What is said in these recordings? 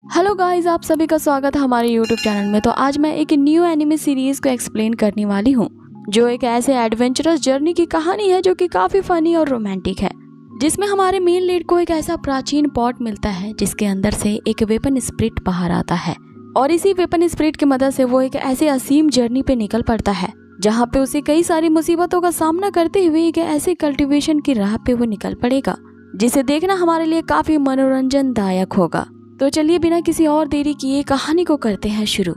Hello guys, आप सभी का स्वागत है हमारे यूट्यूब चैनल में। तो आज मैं एक न्यू एनिमे सीरीज को एक्सप्लेन करने वाली हूँ, जो एक ऐसे एडवेंचरस जर्नी की कहानी है जो कि काफी फनी और रोमांटिक है, जिसमें हमारे मेन लीड को एक ऐसा प्राचीन पॉट मिलता है जिसके अंदर से एक वेपन स्पिरिट बाहर आता है, और इसी वेपन स्पिरिट की मदद से वो एक ऐसे असीम जर्नी पे निकल पड़ता है जहाँ पे उसे कई सारी मुसीबतों का सामना करते हुए एक ऐसे कल्टीवेशन की राह पे वो निकल पड़ेगा, जिसे देखना हमारे लिए काफी मनोरंजनदायक होगा। तो चलिए बिना किसी और देरी किए कहानी को करते हैं शुरू।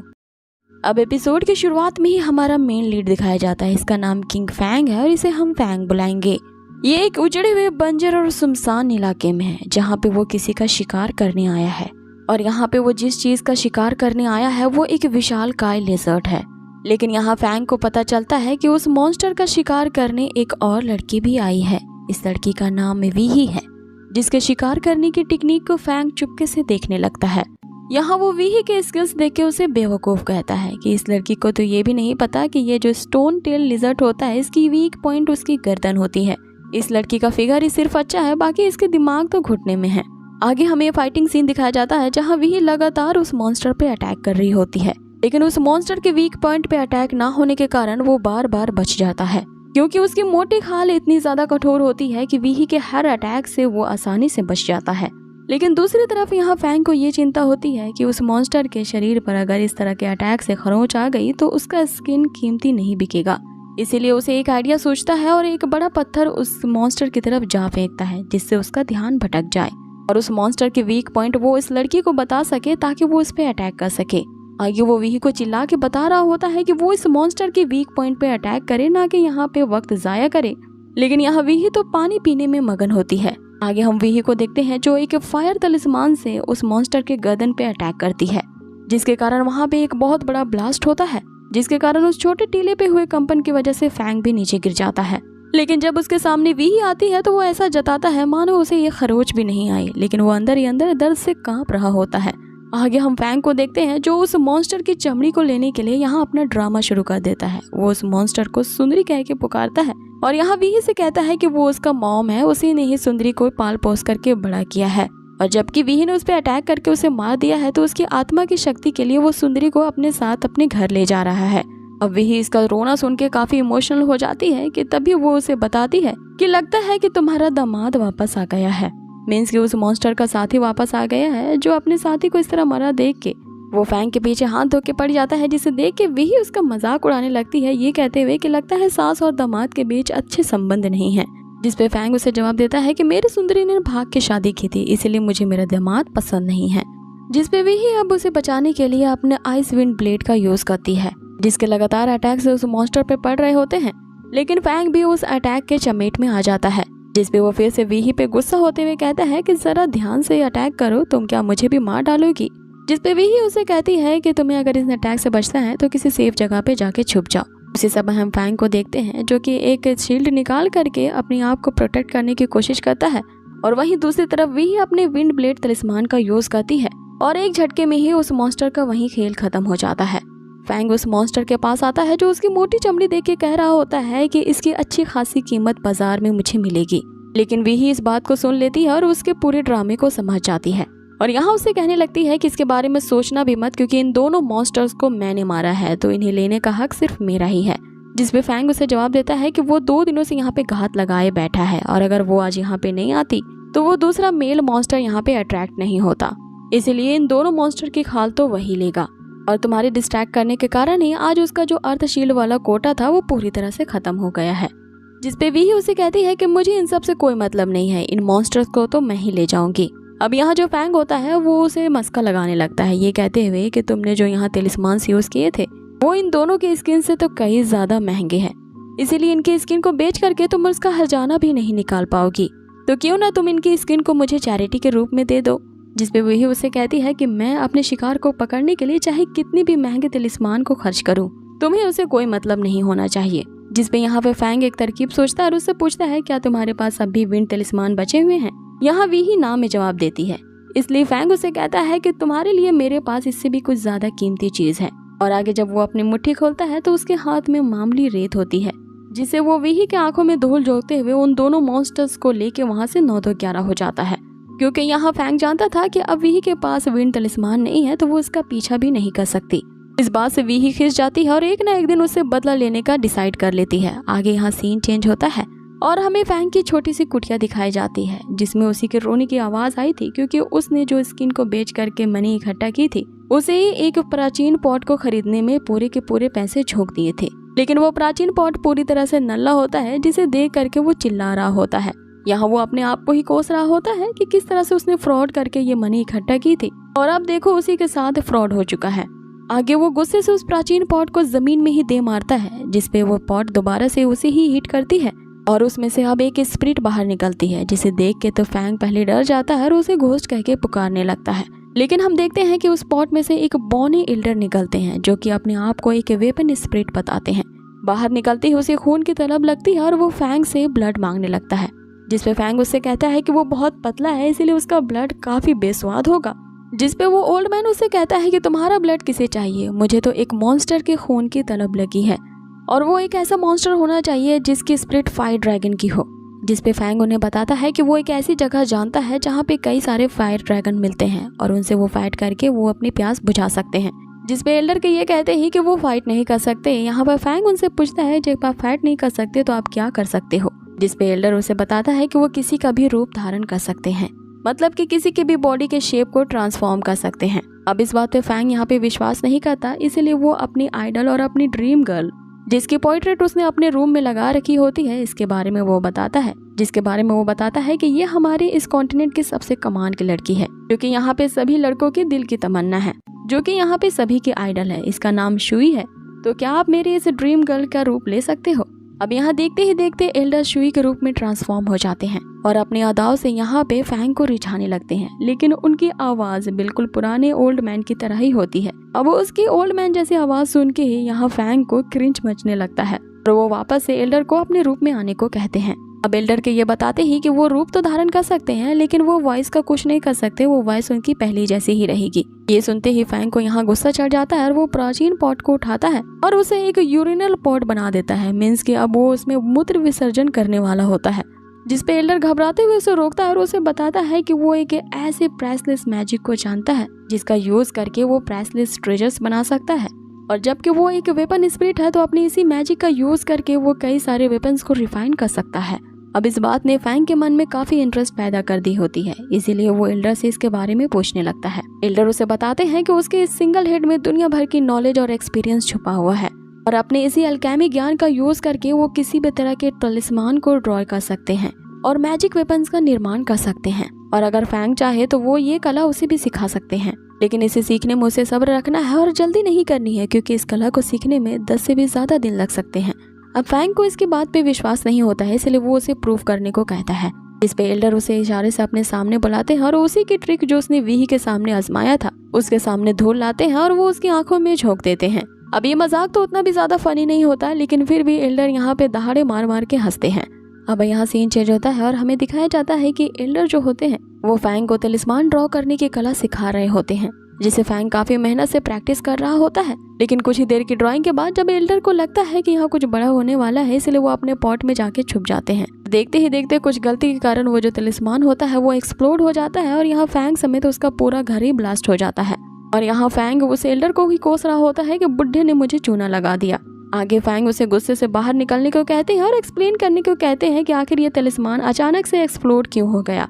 अब एपिसोड की शुरुआत में ही हमारा मेन लीड दिखाया जाता है। इसका नाम किंग फैंग है और इसे हम फैंग बुलाएंगे। ये एक उजड़े हुए बंजर और सुनसान इलाके में है जहाँ पे वो किसी का शिकार करने आया है, और यहाँ पे वो जिस चीज का शिकार करने आया है वो एक विशालकाय लेजर्ड है। लेकिन यहाँ फैंग को पता चलता है कि उस मॉन्स्टर का शिकार करने एक और लड़की भी आई है। इस लड़की का नाम वीही है, जिसके शिकार करने की टेक्निक को फैंग चुपके से देखने लगता है। यहाँ वो वीही के स्किल्स देख के उसे बेवकूफ कहता है कि इस लड़की को तो ये भी नहीं पता कि ये जो स्टोन टेल लिजर्ड होता है इसकी वीक पॉइंट उसकी गर्दन होती है। इस लड़की का फिगर ही सिर्फ अच्छा है, बाकी इसके दिमाग तो घुटने में है। आगे हमें फाइटिंग सीन दिखाया जाता है जहाँ वीही लगातार उस मॉन्स्टर पे अटैक कर रही होती है, लेकिन उस मॉन्स्टर के वीक पॉइंट पे अटैक ना होने के कारण वो बार बार बच जाता है, क्योंकि उसकी मोटी खाल इतनी ज्यादा कठोर होती है कि वीही के हर अटैक से वो आसानी से बच जाता है। लेकिन दूसरी तरफ यहाँ फैंग को ये चिंता होती है कि उस मॉन्स्टर के शरीर पर अगर इस तरह के अटैक से खरोंच आ गई तो उसका स्किन कीमती नहीं बिकेगा। इसीलिए उसे एक आइडिया सोचता है और एक बड़ा पत्थर उस मॉन्स्टर की तरफ जा फेंकता है, जिससे उसका ध्यान भटक जाए और उस मॉन्स्टर के वीक पॉइंट वो इस लड़की को बता सके ताकि वो उस पर अटैक कर सके। आगे वो वीही को चिल्ला के बता रहा होता है कि वो इस मॉन्स्टर के वीक पॉइंट पे अटैक करे, ना कि यहाँ पे वक्त जाया करे। लेकिन यहाँ वीही तो पानी पीने में मगन होती है। आगे हम वीही को देखते हैं जो एक फायर तलिस्मान से उस मॉन्स्टर के गर्दन पे अटैक करती है, जिसके कारण वहाँ पे एक बहुत बड़ा ब्लास्ट होता है, जिसके कारण उस छोटे टीले पे हुए कंपन की वजह से फैंग भी नीचे गिर जाता है। लेकिन जब उसके सामने वीही आती है तो वो ऐसा जताता है मानो उसे ये खरोच भी नहीं आई, लेकिन वो अंदर ही अंदर दर्द से कांप रहा होता है। आगे हम फैंग को देखते हैं जो उस मॉन्स्टर की चमड़ी को लेने के लिए यहाँ अपना ड्रामा शुरू कर देता है। वो उस मॉन्स्टर को सुंदरी कह के पुकारता है और यहाँ वीही से कहता है कि वो उसका मॉम है, उसी ने ही सुंदरी को पाल पोस करके बड़ा किया है, और जबकि वीही ने उस पर अटैक करके उसे मार दिया है तो उसकी आत्मा की शक्ति के लिए वो सुंदरी को अपने साथ अपने घर ले जा रहा है। अब वीही इसका रोना सुन के काफी इमोशनल हो जाती है कि तभी वो उसे बताती है कि लगता है कि तुम्हारा दामाद वापस आ गया है, मीन्स कि उस मॉन्स्टर का साथी वापस आ गया है जो अपने साथी को इस तरह मरा देख के वो फैंग के पीछे हाथ धो के पड़ जाता है, जिसे देख के वीही उसका मजाक उड़ाने लगती है, ये कहते हुए कि लगता है सास और दामाद के बीच अच्छे संबंध नहीं है। जिसपे फैंग उसे जवाब देता है कि मेरी सुंदरी ने भाग के शादी की थी, इसीलिए मुझे मेरा दामाद पसंद नहीं है। जिसपे वीही अब उसे बचाने के लिए अपने आइस विंड ब्लेड का यूज करती है, जिसके लगातार अटैक से उस मॉन्स्टर पे पड़ रहे होते हैं। लेकिन फैंग भी उस अटैक के चमेट में आ जाता है, जिसपे वो फिर से वीही पे गुस्सा होते हुए कहता है कि जरा ध्यान से अटैक करो, तुम क्या मुझे भी मार डालोगी। जिसपे वीही उसे कहती है कि तुम्हें अगर इस अटैक से बचना है तो किसी सेफ जगह पे जाके छुप जाओ। उसी समय हम फैंग को देखते हैं जो कि एक शील्ड निकाल करके अपने आप को प्रोटेक्ट करने की कोशिश करता है, और वहीं दूसरी तरफ वीही अपने विंड ब्लेड तलिस्मान का यूज करती है, और एक झटके में ही उस मॉन्स्टर का वहीं खेल खत्म हो जाता है। फैंग उस मॉन्स्टर के पास आता है जो उसकी मोटी चमड़ी देख के कह रहा होता है कि इसकी अच्छी खासी कीमत बाजार में मुझे मिलेगी। लेकिन वीही इस बात को सुन लेती है और उसके पूरे ड्रामे को समझ जाती है, और यहाँ उसे कहने लगती है कि इसके बारे में सोचना भी मत, क्योंकि इन दोनों मॉन्स्टर्स को मैंने मारा है तो इन्हें लेने का हक सिर्फ मेरा ही है। जिसपे फैंग उसे जवाब देता है कि वो 2 दिनों से यहाँ पे घात लगाए बैठा है, और अगर वो आज यहाँ पे नहीं आती तो वो दूसरा मेल मॉन्स्टर यहाँ पे अट्रैक्ट नहीं होता, इसीलिए इन दोनों मॉन्स्टर की खाल तो वही लेगा, और तुम्हारे डिस्ट्रैक्ट करने के कारण ही आज उसका जो अर्धशील वाला कोटा था वो पूरी तरह से खत्म हो गया है। जिसपे वीही उसे कहती है कि मुझे इन सब से कोई मतलब नहीं है, इन मॉन्स्टर्स को तो मैं ही ले जाऊंगी। अब यहाँ जो फैंग होता है वो उसे मस्का लगाने लगता है, ये कहते हुए कि तुमने जो यहाँ तलिस्मान यूज किए थे वो इन दोनों के स्किन से तो कई ज्यादा महंगे हैं, इसीलिए इनकी स्किन को बेच करके तुम उसका हर्जाना भी नहीं निकाल पाओगी, तो क्यों ना तुम इनकी स्किन को मुझे चैरिटी के रूप में दे दो। जिसपे वही उसे कहती है कि मैं अपने शिकार को पकड़ने के लिए चाहे कितनी भी महंगे तलिस्मान को खर्च करूं, तुम्हें उसे कोई मतलब नहीं होना चाहिए। जिसपे यहाँ पे फैंग एक तरकीब सोचता है और उससे पूछता है क्या तुम्हारे पास अब भी विंड तलिस्मान बचे हुए हैं। यहाँ वीही ना में जवाब देती है, इसलिए फैंग उसे कहता है कि तुम्हारे लिए मेरे पास इससे भी कुछ ज्यादा कीमती चीज है, और आगे जब वो अपनी मुट्ठी खोलता है तो उसके हाथ में मामूली रेत होती है, जिसे वो वीही के आंखों में धूल झोंकते हुए उन दोनों मॉन्स्टर्स को लेके वहाँ से 9-11 हो जाता है। क्योंकि यहाँ फैंग जानता था कि अब वीही के पास विंड तलिस्मान नहीं है तो वो उसका पीछा भी नहीं कर सकती। इस बात से वीही खिंच जाती है और एक ना एक दिन उससे बदला लेने का डिसाइड कर लेती है। आगे यहाँ सीन चेंज होता है और हमें फैंग की छोटी सी कुटिया दिखाई जाती है जिसमें उसी के रोने की आवाज आई थी, क्योंकि उसने जो स्किन को बेच करके मनी इकट्ठा की थी उसे ही एक प्राचीन पॉट को खरीदने में पूरे के पूरे पैसे झोंक दिए थे। लेकिन वो प्राचीन पॉट पूरी तरह से नल्ला होता है जिसे देख करके वो चिल्ला रहा होता है। यहाँ वो अपने आप को ही कोस रहा होता है कि किस तरह से उसने फ्रॉड करके ये मनी इकट्ठा की थी और अब देखो उसी के साथ फ्रॉड हो चुका है। आगे वो गुस्से से उस प्राचीन पॉट को जमीन में ही दे मारता है, जिसपे वो पॉट दोबारा से उसे ही हिट करती है और उसमें से अब एक स्पिरिट बाहर निकलती है, जिसे देख के तो फैंग पहले डर जाता है और उसे घोस्ट कह के पुकारने लगता है। लेकिन हम देखते हैं कि उस पॉट में से एक बॉनी एल्डर निकलते हैं जो कि अपने आप को एक वेपन स्पिरिट बताते हैं। बाहर निकलते ही उसे खून की तलब लगती है और वो फैंग से ब्लड मांगने लगता है, जिसपे फैंग उससे कहता है कि वो बहुत पतला है इसीलिए उसका ब्लड काफी बेस्वाद होगा। जिसपे वो ओल्ड मैन उससे कहता है कि तुम्हारा ब्लड किसे चाहिए, मुझे तो एक मॉन्स्टर के खून की तलब लगी है और वो एक ऐसा मॉन्स्टर होना चाहिए जिसकी स्पिरिट फायर ड्रैगन की हो। जिसपे फैंग उन्हें बताता है कि वो एक ऐसी जगह जानता है जहाँ पे कई सारे फायर ड्रैगन मिलते हैं और उनसे वो फाइट करके वो अपनी प्यास बुझा सकते हैं। जिसपे एल्डर के ये कहते हैं कि वो फाइट नहीं कर सकते। यहाँ पर फैंग उनसे पूछता है जब आप फाइट नहीं कर सकते तो आप क्या कर सकते हो। जिसपे एल्डर उसे बताता है कि वो किसी का भी रूप धारण कर सकते हैं, मतलब कि किसी की भी बॉडी के शेप को ट्रांसफॉर्म कर सकते हैं। अब इस बात पे फैंग यहाँ पे विश्वास नहीं करता, इसीलिए वो अपनी आइडल और अपनी ड्रीम गर्ल जिसकी पोर्ट्रेट उसने अपने रूम में लगा रखी होती है इसके बारे में वो बताता है। जिसके बारे में वो बताता है कि ये हमारे इस कॉन्टिनेंट की सबसे कमाल की लड़की है जो कि यहाँ पे सभी लड़कों के दिल की तमन्ना है, जो कि यहाँ पे सभी की आइडल है। इसका नाम शुई है, तो क्या आप मेरे इस ड्रीम गर्ल का रूप ले सकते हो। अब यहाँ देखते ही देखते एल्डर शुई के रूप में ट्रांसफॉर्म हो जाते हैं और अपने अदाओं से यहाँ पे फैंग को रिझाने लगते हैं। लेकिन उनकी आवाज बिल्कुल पुराने ओल्ड मैन की तरह ही होती है। अब उसकी ओल्ड मैन जैसी आवाज सुन के ही यहाँ फैंग को क्रिंज मचने लगता है और वो वापस से एल्डर को अपने रूप में आने को कहते हैं। अब एल्डर के ये बताते ही कि वो रूप तो धारण कर सकते हैं लेकिन वो वॉइस का कुछ नहीं कर सकते, वो वॉइस उनकी पहली जैसी ही रहेगी। ये सुनते ही फैंग को यहाँ गुस्सा चढ़ जाता है और वो प्राचीन पॉट को उठाता है और उसे एक यूरिनल पॉट बना देता है। मीन्स कि अब वो उसमें मूत्र विसर्जन करने वाला होता है। जिसपे एल्डर घबराते हुए उसे रोकता है और उसे बताता है कि वो एक ऐसे प्राइसलेस मैजिक को जानता है जिसका यूज करके वो प्राइसलेस ट्रेजर्स बना सकता है और जबकि वो एक वेपन स्पिरिट है तो अपनी इसी मैजिक का यूज करके वो कई सारे वेपन्स को रिफाइन कर सकता है। अब इस बात ने फैंग के मन में काफी इंटरेस्ट पैदा कर दी होती है, इसीलिए वो एल्डर से इसके बारे में पूछने लगता है। एल्डर उसे बताते हैं कि उसके इस सिंगल हेड में दुनिया भर की नॉलेज और एक्सपीरियंस छुपा हुआ है और अपने इसी अल्केमी ज्ञान का यूज करके वो किसी भी तरह के तलिस्मान को ड्रॉ कर सकते हैं और मैजिक वेपन्स का निर्माण कर सकते हैं और अगर फैंग चाहे तो वो ये कला उसे भी सिखा सकते हैं। लेकिन इसे सीखने में उसे सब्र रखना है और जल्दी नहीं करनी है क्योंकि इस कला को सीखने में 10 से भी ज्यादा दिन लग सकते हैं। अब फैंग को इसकी बात पे विश्वास नहीं होता है, इसलिए वो उसे प्रूफ करने को कहता है। इस पे एल्डर उसे इशारे से अपने सामने बुलाते हैं और उसी की ट्रिक जो उसने वीही के सामने आजमाया था उसके सामने धूल लाते हैं और वो उसकी आंखों में झोंक देते हैं। अब ये मजाक तो उतना भी ज्यादा फनी नहीं होता, लेकिन फिर भी एल्डर यहाँ पे दहाड़े मार मार के हंसते हैं। अब यहाँ सीन चेंज होता है और हमें दिखाया जाता है कि एल्डर जो होते हैं वो फैंग को तलिस्मान ड्रॉ करने की कला सिखा रहे होते हैं, जिसे फैंग काफी मेहनत से प्रैक्टिस कर रहा होता है। लेकिन कुछ ही देर की ड्राइंग के बाद जब एल्डर को लगता है कि यहाँ कुछ बड़ा होने वाला है, इसलिए वो अपने पॉट में जाके छुप जाते हैं। देखते ही देखते कुछ गलती के कारण वो जो तलिस्मान होता है वो एक्सप्लोड हो जाता है और यहाँ फैंग समेत उसका पूरा घर ही ब्लास्ट हो जाता है। और यहाँ फैंग उस एल्डर को ही कोस रहा होता है कि बुढ़े ने मुझे चूना लगा दिया। आगे फैंग उसे गुस्से से बाहर निकलने को कहते हैं और एक्सप्लेन करने को कहते हैं कि आखिर ये तलिस्मान अचानक से एक्सप्लोड क्यों हो गया।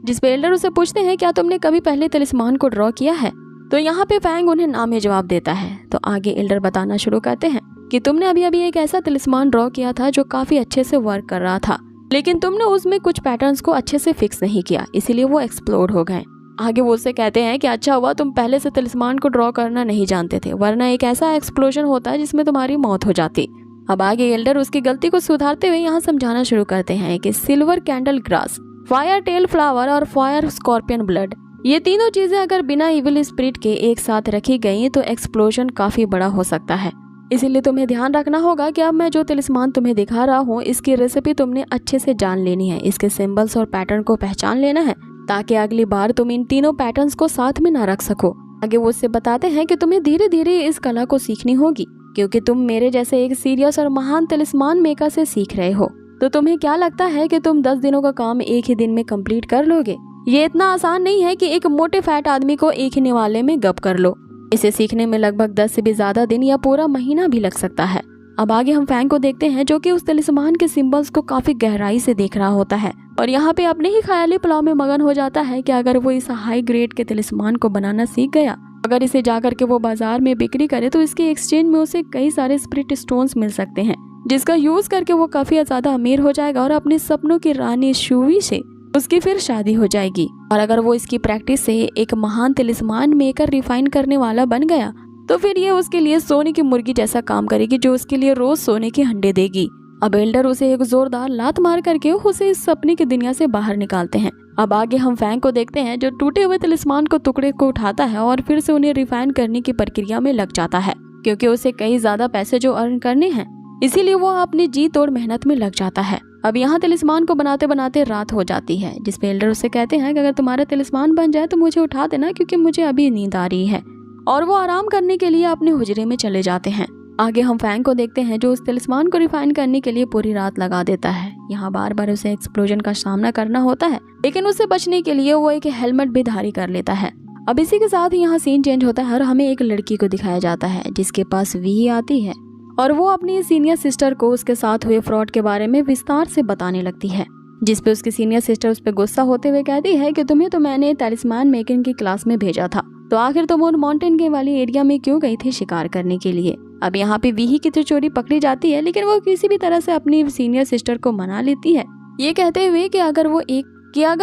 जिसपे एल्डर उसे पूछते हैं क्या तुमने कभी पहले तलिस्मान को ड्रॉ किया है। तो यहाँ पे फैंग उन्हें ना में जवाब देता है। तो आगे एल्डर बताना शुरू करते हैं कि तुमने अभी अभी एक ऐसा तलिस्मान ड्रॉ किया था जो काफी अच्छे से वर्क कर रहा था, लेकिन तुमने उसमें कुछ पैटर्न्स को अच्छे से फिक्स नहीं किया, इसीलिए वो एक्सप्लोड हो गए। आगे वो उससे कहते हैं कि अच्छा हुआ तुम पहले से तलिस्मान को ड्रॉ करना नहीं जानते थे, वरना एक ऐसा एक्सप्लोजन होता है जिसमें तुम्हारी मौत हो जाती। अब आगे एल्डर उसकी गलती को सुधारते हुए यहाँ समझाना शुरू करते हैं कि silver candle grass, fire tail flower और फायर स्कॉर्पियन ब्लड, ये तीनों चीजें अगर बिना इविल स्पिरिट के एक साथ रखी गई तो एक्सप्लोजन काफी बड़ा हो सकता है। इसीलिए तुम्हें ध्यान रखना होगा कि अब मैं जो तलिस्मान तुम्हें दिखा रहा हूँ इसकी रेसिपी तुमने अच्छे से जान लेनी है, इसके सिंबल्स और पैटर्न को पहचान लेना है ताकि अगली बार तुम इन तीनों पैटर्न्स को साथ में ना रख सको। आगे वो उससे बताते हैं कि तुम्हें धीरे धीरे इस कला को सीखनी होगी क्योंकि तुम मेरे जैसे एक सीरियस और महान तलिस्मान मेकर से सीख रहे हो। तो तुम्हें क्या लगता है कि तुम 10 दिनों का काम एक ही दिन में कंप्लीट कर लोगे? ये इतना आसान नहीं है कि एक मोटे फैट आदमी को एक ही निवाले में गप कर लो। इसे सीखने में लगभग 10 से भी ज्यादा दिन या पूरा महीना भी लग सकता है। अब आगे हम फैंग को देखते हैं, जो कि उस तलिस्मान के सिंबल्स को काफी गहराई से देख रहा होता है और यहाँ पे अपने ही ख्याली पुलाव में मगन हो जाता है कि अगर वो इस हाई ग्रेड के तलिस्मान को बनाना सीख गया, अगर इसे जाकर के वो बाजार में बिक्री करे तो इसके एक्सचेंज में उसे कई सारे स्पिरिट स्टोन्स मिल सकते हैं, जिसका यूज करके वो काफी ज्यादा अमीर हो जाएगा और अपने सपनों की रानी शूवी से उसकी फिर शादी हो जाएगी। और अगर वो इसकी प्रैक्टिस से एक महान तलिस्मान मेकर रिफाइन करने वाला बन गया तो फिर ये उसके लिए सोने की मुर्गी जैसा काम करेगी, जो उसके लिए रोज सोने के अंडे देगी। अब एल्डर उसे एक जोरदार लात मार करके उसे इस सपने की दुनिया से बाहर निकालते हैं। अब आगे हम फैंग को देखते हैं, जो टूटे हुए तलिस्मान को टुकड़े को उठाता है और फिर से उन्हें रिफाइन करने की प्रक्रिया में लग जाता है, क्योंकि उसे कई ज्यादा पैसे जो अर्न करने हैं, इसीलिए वो अपनी जी तोड़ मेहनत में लग जाता है। अब यहाँ तलिस्मान को बनाते बनाते रात हो जाती है, जिसपे एल्डर उसे कहते हैं कि अगर तुम्हारा तलिस्मान बन जाए तो मुझे उठा देना, क्योंकि मुझे अभी नींद आ रही है। और वो आराम करने के लिए अपने हुजरे में चले जाते हैं। आगे हम फैंग को देखते हैं, जो उस तलिस्मान को रिफाइन करने के लिए पूरी रात लगा देता है। यहाँ बार बार उसे एक्सप्लोजन का सामना करना होता है, लेकिन उससे बचने के लिए वो एक हेलमेट भी धारी कर लेता है। अब इसी के साथ यहाँ सीन चेंज होता है और हमें एक लड़की को दिखाया जाता है, जिसके पास वी आती है और वो अपनी सीनियर सिस्टर को उसके साथ हुए फ्रॉड के बारे में विस्तार से बताने लगती है, जिसपे उसकी सीनियर सिस्टर उस पर गुस्सा होते हुए कहती है कि तुम्हें तो मैंने तलिस्मान मेकिंग की क्लास में भेजा था, तो आखिर तुम उन माउंटेन के वाली एरिया में क्यों गई थी शिकार करने के लिए। अब यहाँ पे वीही की तो चोरी पकड़ी जाती है, लेकिन वो किसी भी तरह से अपनी सीनियर सिस्टर को मना लेती है, ये कहते हुए कि अगर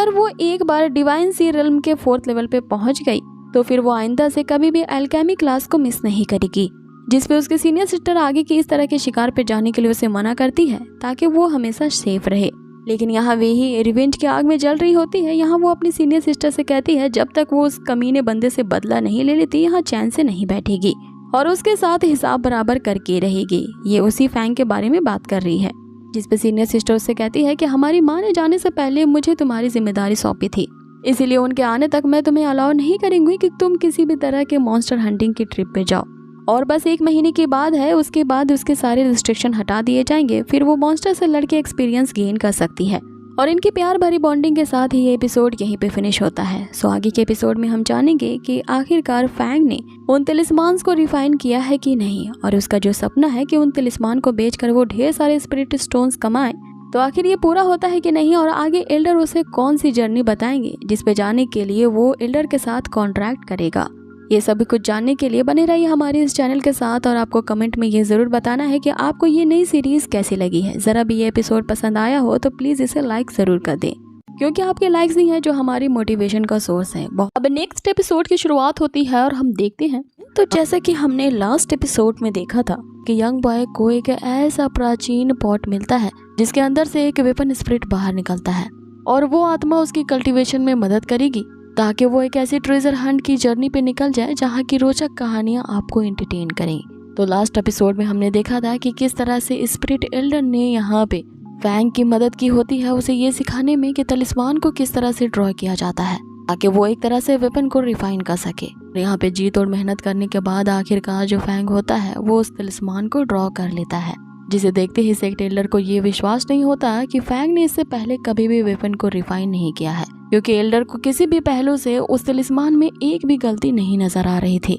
वो एक बार डिवाइन सी रिल्म के 4th लेवल पे पहुंच गई तो फिर वो आइंदा से कभी भी एल्केमी क्लास को मिस नहीं करेगी। जिसपे उसके सीनियर सिस्टर आगे की इस तरह के शिकार पे जाने के लिए उसे मना करती है, ताकि वो हमेशा सेफ रहे। लेकिन यहाँ वे ही रिवेंज की आग में जल रही होती है। यहाँ वो अपनी सीनियर सिस्टर से कहती है जब तक वो उस कमीने बंदे से बदला नहीं ले लेती, यहाँ चैन से नहीं बैठेगी और उसके साथ हिसाब बराबर करके रहेगी। ये उसी फैंग के बारे में बात कर रही है, जिसपे सीनियर सिस्टर उससे कहती है कि हमारी माँ ने जाने से पहले मुझे तुम्हारी जिम्मेदारी सौंपी थी, इसीलिए उनके आने तक मैं तुम्हें अलाउ नहीं करूंगी कि तुम किसी भी तरह के मॉन्स्टर हंटिंग की ट्रिप पे जाओ। और बस 1 महीने की बात है, उसके बाद उसके सारे रिस्ट्रिक्शन हटा दिए जाएंगे, फिर वो मॉन्स्टर से लड़के एक्सपीरियंस गेन कर सकती है। और इनकी प्यार भरी बॉन्डिंग के साथ ही ये एपिसोड यहीं पे फिनिश होता है। सो आगे के एपिसोड में हम जानेंगे कि आखिरकार फैंग ने उन तलिस्मान्स को रिफाइन किया है कि नहीं, और उसका जो सपना है कि उन तलिस्मान को बेचकर वो ढेर सारे स्पिरिट स्टोन्स कमाए, तो आखिर ये पूरा होता है कि नहीं, और आगे एल्डर उसे कौन सी जर्नी बताएंगे जिस पे जाने के लिए वो एल्डर के साथ कॉन्ट्रैक्ट करेगा। ये सभी कुछ जानने के लिए बने रहिए हमारे इस चैनल के साथ, और आपको कमेंट में ये जरूर बताना है कि आपको ये नई सीरीज कैसी लगी है। जरा भी ये एपिसोड पसंद आया हो तो प्लीज इसे लाइक जरूर कर दें, क्योंकि आपके लाइक्स ही हैं जो हमारी मोटिवेशन का सोर्स है। अब नेक्स्ट एपिसोड की शुरुआत होती है और हम देखते हैं, तो जैसा कि हमने लास्ट एपिसोड में देखा था कि यंग बॉय को एक ऐसा प्राचीन पॉट मिलता है जिसके अंदर से एक वेपन स्पिरिट बाहर निकलता है, और वो आत्मा उसकी कल्टीवेशन में मदद करेगी ताकि वो एक ऐसी ट्रेजर हंट की जर्नी पे निकल जाए जहाँ की रोचक कहानियां आपको एंटरटेन करें। तो लास्ट एपिसोड में हमने देखा था कि किस तरह से स्पिरिट एल्डर ने यहाँ पे फैंग की मदद की होती है, उसे ये सिखाने में कि तलिस्मान को किस तरह से ड्रॉ किया जाता है ताकि वो एक तरह से वेपन को रिफाइन कर सके। यहाँ पे जी तोड़ मेहनत करने के बाद आखिरकार जो फैंग होता है वो उस तलिस्मान को ड्रॉ कर लेता है, जिसे देखते ही सेक्ट एल्डर को ये विश्वास नहीं होता कि फैंग ने इससे पहले कभी भी वेपन को रिफाइन नहीं किया है, क्योंकि एल्डर को किसी भी पहलू से उस तलिस्मान में एक भी गलती नहीं नजर आ रही थी।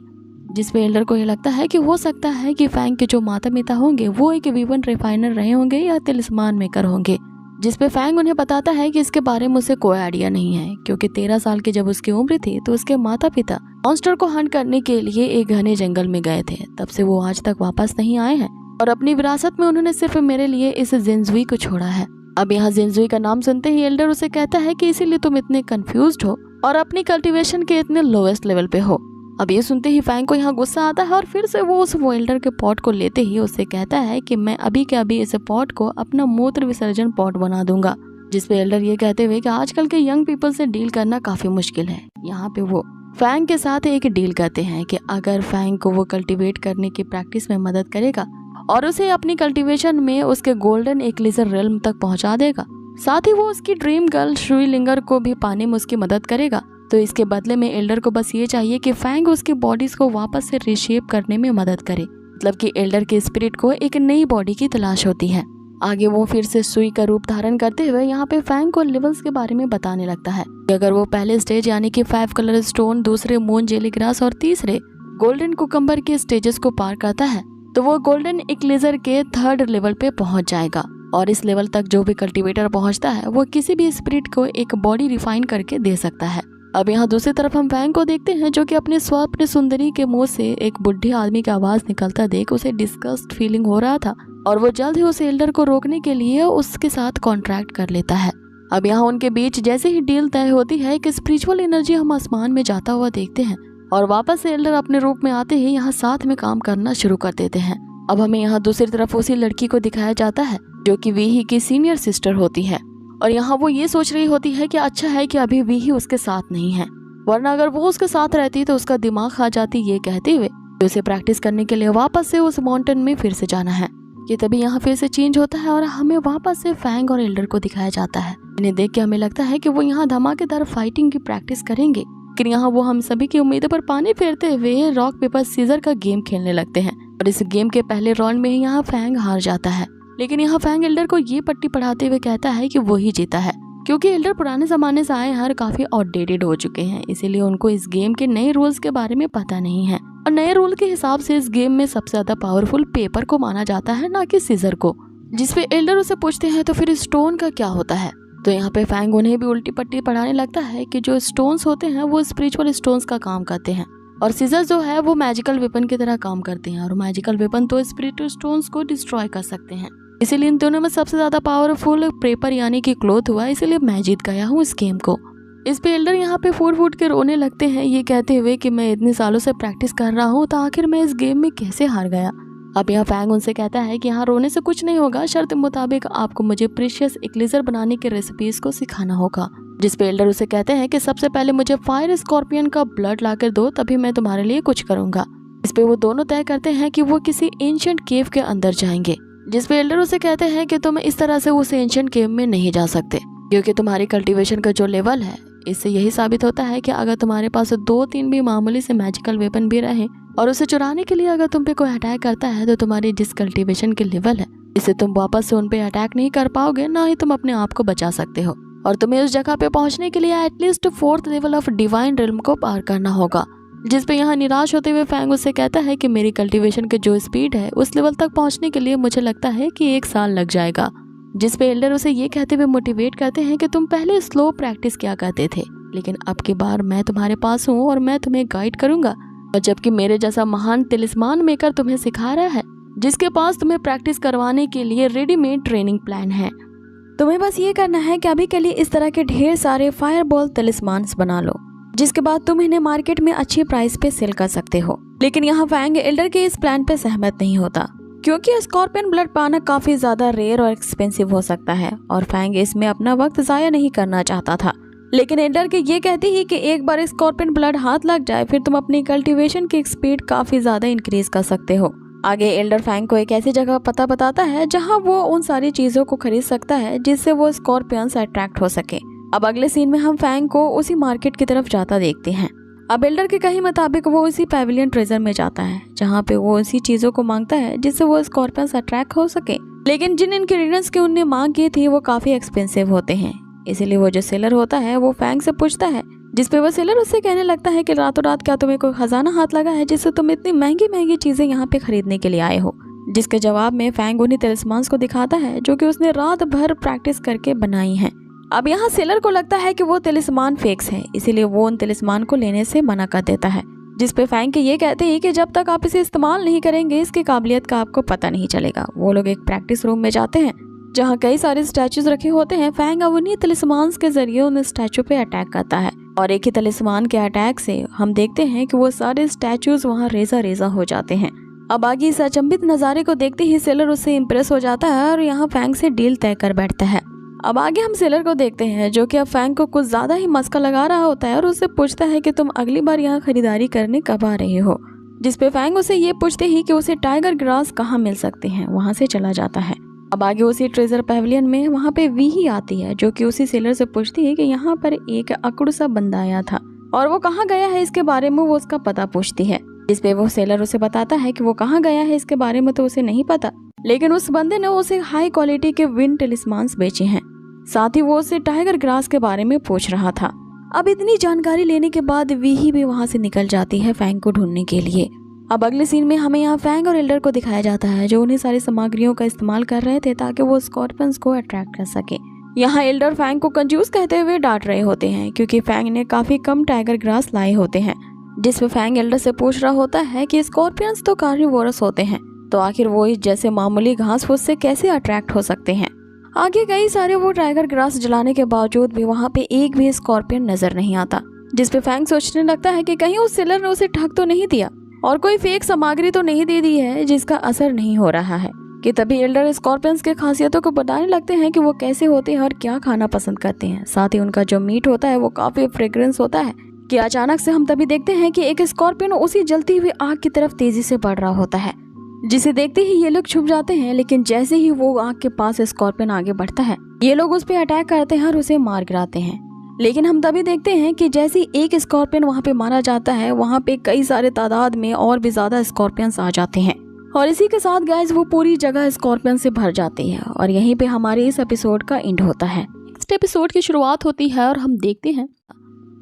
जिसपे एल्डर को ये लगता है कि हो सकता है कि फैंग के जो माता पिता होंगे वो एक वेपन रिफाइनर रहे होंगे या तलिस्मान मेकर होंगे। जिसपे फैंग उन्हें बताता है कि इसके बारे में उसे कोई आइडिया नहीं है, क्योंकि 13 साल की जब उसकी उम्र थी तो उसके माता पिता मॉन्स्टर को हंट करने के लिए एक घने जंगल में गए थे। तब से वो आज तक वापस नहीं आए हैं, और अपनी विरासत में उन्होंने सिर्फ मेरे लिए इस जिंजुई को छोड़ा है। अब यहाँ जिंजुई का नाम सुनते ही एल्डर उसे कहता है कि इसीलिए तुम इतने कंफ्यूज्ड हो और अपनी कल्टीवेशन के इतने लोएस्ट लेवल पे हो। अब ये सुनते ही फैंग को यहाँ गुस्सा आता है, और फिर से वो उस एल्डर के पॉट को लेते ही उससे कहता है कि मैं अभी के अभी इस पॉट को अपना मूत्र विसर्जन पॉट बना दूंगा। जिसपे एल्डर ये कहते हुए कि आजकल के यंग पीपल से डील करना काफी मुश्किल है। यहाँ पे वो फैंग के साथ एक डील करते हैं कि अगर फैंग को वो कल्टीवेट करने की प्रैक्टिस में मदद करेगा और उसे अपनी कल्टीवेशन में उसके गोल्डन एक्लिजर रेल्म तक पहुंचा देगा, साथ ही वो उसकी ड्रीम गर्ल श्रुई लिंगर को भी पाने में उसकी मदद करेगा, तो इसके बदले में एल्डर को बस ये चाहिए कि फैंग उसकी बॉडीज को वापस से रिशेप करने में मदद करे। मतलब कि एल्डर के स्पिरिट को एक नई बॉडी की तलाश होती है। आगे वो फिर से सुई का रूप धारण करते हुए यहाँ पे फैंग को लेवल्स के बारे में बताने लगता है कि अगर वो पहले स्टेज यानी कि 5 कलर स्टोन, दूसरे मून जेली ग्रास और तीसरे गोल्डन कुकम्बर के स्टेजेस को पार करता है तो वो गोल्डन इक्लेजर के 3rd लेवल पे पहुंच जाएगा। और इस लेवल तक जो भी कल्टीवेटर पहुंचता है वो किसी भी स्पिरिट को एक बॉडी रिफाइन करके दे सकता है। अब यहाँ दूसरी तरफ हम फैंग को देखते हैं जो कि अपने स्वप्न सुंदरी के मुंह से एक बुढ़े आदमी का आवाज निकलता देख उसे डिस्गस्ट फीलिंग हो रहा था और वो जल्द ही उस एल्डर को रोकने के लिए उसके साथ कॉन्ट्रैक्ट कर लेता है। अब यहाँ उनके बीच जैसे ही डील तय होती है कि स्पिरिचुअल एनर्जी हम आसमान में जाता हुआ देखते हैं और वापस से एल्डर अपने रूप में आते ही यहाँ साथ में काम करना शुरू कर देते हैं। अब हमें यहाँ दूसरी तरफ उसी लड़की को दिखाया जाता है जो कि वीही की सीनियर सिस्टर होती है और यहाँ वो ये सोच रही होती है कि अच्छा है कि अभी वीही उसके साथ नहीं है, वरना अगर वो उसके साथ रहती तो उसका दिमाग खा जाती, ये कहते हुए कि उसे प्रैक्टिस करने के लिए वापस से उस माउंटेन में फिर से जाना है। ये तभी यहाँ फिर से चेंज होता है और हमें वापस से फैंग और एल्डर को दिखाया जाता है। इन्हें देख के हमें लगता है कि वो यहाँ धमाकेदार फाइटिंग की प्रैक्टिस करेंगे, लेकिन यहाँ वो हम सभी की उम्मीदों पर पानी फेरते हुए रॉक पेपर सीजर का गेम खेलने लगते हैं और इस गेम के पहले राउंड में ही यहाँ फैंग हार जाता है। लेकिन यहाँ फैंग एल्डर को ये पट्टी पढ़ाते हुए कहता है कि वो ही जीता है क्योंकि एल्डर पुराने जमाने से आए हैं और काफी आउटडेटेड हो चुके हैं, इसीलिए उनको इस गेम के नए रूल्स के बारे में पता नहीं है और नए रूल के हिसाब से इस गेम में सबसे ज्यादा पावरफुल पेपर को माना जाता है, ना कि सीजर को। जिसपे एल्डर उसे पूछते हैं तो फिर स्टोन का क्या होता है, तो यहाँ पे फैंग उन्हें भी उल्टी पट्टी पढ़ाने लगता है कि जो स्टोन्स होते हैं वो स्पिरिचुअल स्टोन्स का काम करते हैं और सीजर जो है वो मैजिकल वेपन की तरह काम करते हैं और मैजिकल वेपन तो स्पिरिचुअल स्टोन्स को डिस्ट्रॉय कर सकते हैं। इसीलिए इन दोनों में सबसे ज्यादा पावरफुल पेपर यानी कि क्लोथ हुआ, इसीलिए मैं जीत गया हूँ इस गेम को। इस पे एल्डर यहाँ पे फूट फूट के रोने लगते हैं, ये कहते हुए कि मैं इतने सालों से प्रैक्टिस कर रहा हूँ तो आखिर मैं इस गेम में कैसे हार गया। अब यहाँ फैंग उनसे कहता है कि यहाँ रोने से कुछ नहीं होगा, शर्त मुताबिक आपको मुझे प्रीशियस इक्लेजर बनाने के रेसिपीज को सिखाना होगा। जिस पे एल्डर उसे कहते हैं कि सबसे पहले मुझे फायर स्कॉर्पियन का ब्लड लाकर दो, तभी मैं तुम्हारे लिए कुछ करूंगा। इस पे वो दोनों तय करते हैं कि वो किसी एंशिएंट केव के अंदर जाएंगे। जिस पे एल्डर उसे कहते हैं कि तुम इस तरह से उस एंशिएंट केव में नहीं जा सकते क्योंकि तुम्हारी कल्टीवेशन का जो लेवल है इससे यही साबित होता है कि अगर तुम्हारे पास 2-3 भी मामूली से मैजिकल वेपन भी रहे और उसे चुराने के लिए अगर तुम पे कोई अटैक करता है तो तुम्हारी जिस कल्टीवेशन के लेवल है इससे तुम वापस से उन पे अटैक नहीं कर पाओगे, ना ही तुम अपने आप को बचा सकते हो और तुम्हें उस जगह पे पहुंचने के लिए at least 4th level of divine realm को पार करना होगा। जिस पे यहाँ निराश होते हुए फैंग उससे कहता है कि मेरी कल्टीवेशन के जो स्पीड है उस लेवल तक पहुंचने के लिए मुझे लगता है कि 1 साल लग जाएगा। जिस पे एल्डर उसे ये कहते हुए मोटिवेट करते हैं कि तुम पहले स्लो प्रैक्टिस किया करते थे, लेकिन अब की बार मैं तुम्हारे पास हूँ और मैं तुम्हें गाइड करूंगा, और जबकि मेरे जैसा महान तिलिस्मान मेकर तुम्हें सिखा रहा है जिसके पास तुम्हें प्रैक्टिस करवाने के लिए रेडीमेड ट्रेनिंग प्लान है। तुम्हें बस ये करना है कि अभी के लिए इस तरह के ढेर सारे फायरबॉल तिलिस्मान्स बना लो, जिसके बाद तुम इन्हें मार्केट में अच्छी प्राइस पे सेल कर सकते हो। लेकिन यहाँ फैंग एल्डर के इस प्लान पे सहमत नहीं होता क्योंकि स्कॉर्पियन ब्लड पाना काफी ज्यादा रेयर और एक्सपेंसिव हो सकता है और फैंग इसमें अपना वक्त जाया नहीं करना चाहता था। लेकिन एल्डर के ये कहती ही कि एक बार स्कॉर्पियन ब्लड हाथ लग जाए फिर तुम अपनी कल्टीवेशन की स्पीड काफी ज्यादा इंक्रीज कर सकते हो। आगे एल्डर फैंग को एक ऐसी जगह पता बताता है जहाँ वो उन सारी चीजों को खरीद सकता है जिससे वो स्कॉर्पियन से अट्रैक्ट हो सके। अब अगले सीन में हम फैंग को उसी मार्केट की तरफ जाता देखते हैं। अब एल्डर के कहे मुताबिक वो उसी पैविलियन ट्रेजर में जाता है जहाँ पे वो उसी चीजों को मांगता है जिससे वो स्कॉर्पियन से अट्रैक्ट हो सके, लेकिन जिन इंग्रेडिएंट्स की उनने मांग की थी वो काफी एक्सपेंसिव होते हैं। इसीलिए वो जो सेलर होता है वो फैंग से पूछता है, जिसपे वो सेलर उससे कहने लगता है कि रातों रात क्या तुम्हें कोई खजाना हाथ लगा है जिससे तुम इतनी महंगी महंगी चीजें यहाँ पे खरीदने के लिए आए हो। जिसके जवाब में फैंग उन्हीं तिलिस्मान्स को दिखाता है जो कि उसने रात भर प्रैक्टिस करके बनाई हैं। अब यहाँ सेलर को लगता है कि वो तिलिस्मान फेक्स है, इसीलिए वो उन तिलिस्मान को लेने से मना कर देता है। जिसपे फैंग के ये कहते हैं कि जब तक आप इसे इस्तेमाल नहीं करेंगे इसकी काबिलियत का आपको पता नहीं चलेगा। वो लोग एक प्रैक्टिस रूम में जाते हैं जहाँ कई सारे स्टैचूज रखे होते हैं। फैंग अब उन्हीं तिलिस्मान्स के जरिए उन स्टैचू पे अटैक करता है और एक ही तिलिस्मान के अटैक से हम देखते हैं कि वो सारे स्टैचूज वहाँ रेजा रेजा हो जाते हैं। अब आगे इस अचंभित नज़ारे को देखते ही सेलर उससे इम्प्रेस हो जाता है और यहाँ फैंग से डील तय कर बैठता है। अब आगे हम सेलर को देखते हैं जो कि अब फैंग को कुछ ज्यादा ही मस्का लगा रहा होता है और उससे पूछता है कि तुम अगली बार यहाँ खरीदारी करने कब आ रहे हो। जिसपे फैंग उसे ये पूछते ही कि उसे टाइगर ग्रास कहाँ मिल सकते हैं, वहाँ से चला जाता है। अब आगे उसी ट्रेजर पैविलियन में वहाँ पे वीही आती है जो कि उसी सेलर से पूछती है कि यहाँ पर एक अकड़ सा बंदा आया था और वो कहाँ गया है इसके बारे में वो उसका पता पूछती है। जिसपे वो सेलर उसे बताता है कि वो कहाँ गया है इसके बारे में तो उसे नहीं पता, लेकिन उस बंदे ने उसे हाई क्वालिटी के विंड टेलिस्मान्स बेचे हैं। साथ ही वो उससे टाइगर ग्रास के बारे में पूछ रहा था। अब इतनी जानकारी लेने के बाद वीही भी वहाँ से निकल जाती है फैंग को ढूंढने के लिए। अब अगले सीन में हमें यहाँ फैंग और एल्डर को दिखाया जाता है जो उन्हीं सारी सामग्रियों का इस्तेमाल कर रहे थे ताकि वो स्कॉर्पियंस को अट्रैक्ट कर सके। यहाँ एल्डर फैंग को कंजूस कहते हुए डांट रहे होते हैं क्योंकि फैंग ने काफी कम टाइगर ग्रास लाए होते हैं, जिसमें फैंग एल्डर से पूछ रहा होता है कि स्कॉर्पियंस तो कार्निवोरस होते हैं, तो आखिर वो इस जैसे मामूली घास फूस से कैसे अट्रैक्ट हो सकते हैं। आगे कई सारे वो टाइगर ग्रास जलाने के बावजूद भी वहाँ पे एक भी स्कॉर्पियन नजर नहीं आता, जिसपे फैंग सोचने लगता है कि कहीं उस सेलर ने उसे ठग तो नहीं दिया और कोई फेक सामग्री तो नहीं दे दी है जिसका असर नहीं हो रहा है। कि तभी एल्डर स्कॉर्पियंस के खासियतों को बताने लगते हैं कि वो कैसे होते हैं और क्या खाना पसंद करते हैं। साथ ही उनका जो मीट होता है वो काफी फ्रेग्रेंस होता है। कि अचानक से हम तभी देखते हैं कि एक स्कॉर्पियन उसी जलती हुई आग की तरफ तेजी से बढ़ रहा होता है, जिसे देखते ही ये लोग छुप जाते हैं। लेकिन जैसे ही वो आग के पास स्कॉर्पियन आगे बढ़ता है, ये लोग उस पर अटैक करते हैं और उसे मार गिराते हैं। लेकिन हम तभी देखते हैं कि जैसे एक स्कॉर्पियन वहाँ पे मारा जाता है, वहाँ पे कई सारे तादाद में और भी ज्यादा स्कॉर्पियंस आ जाते हैं और इसी के साथ गाइस वो पूरी जगह स्कॉर्पियन से भर जाती है। और यहीं पे हमारे इस एपिसोड का एंड होता है। नेक्स्ट एपिसोड की शुरुआत होती है और हम देखते हैं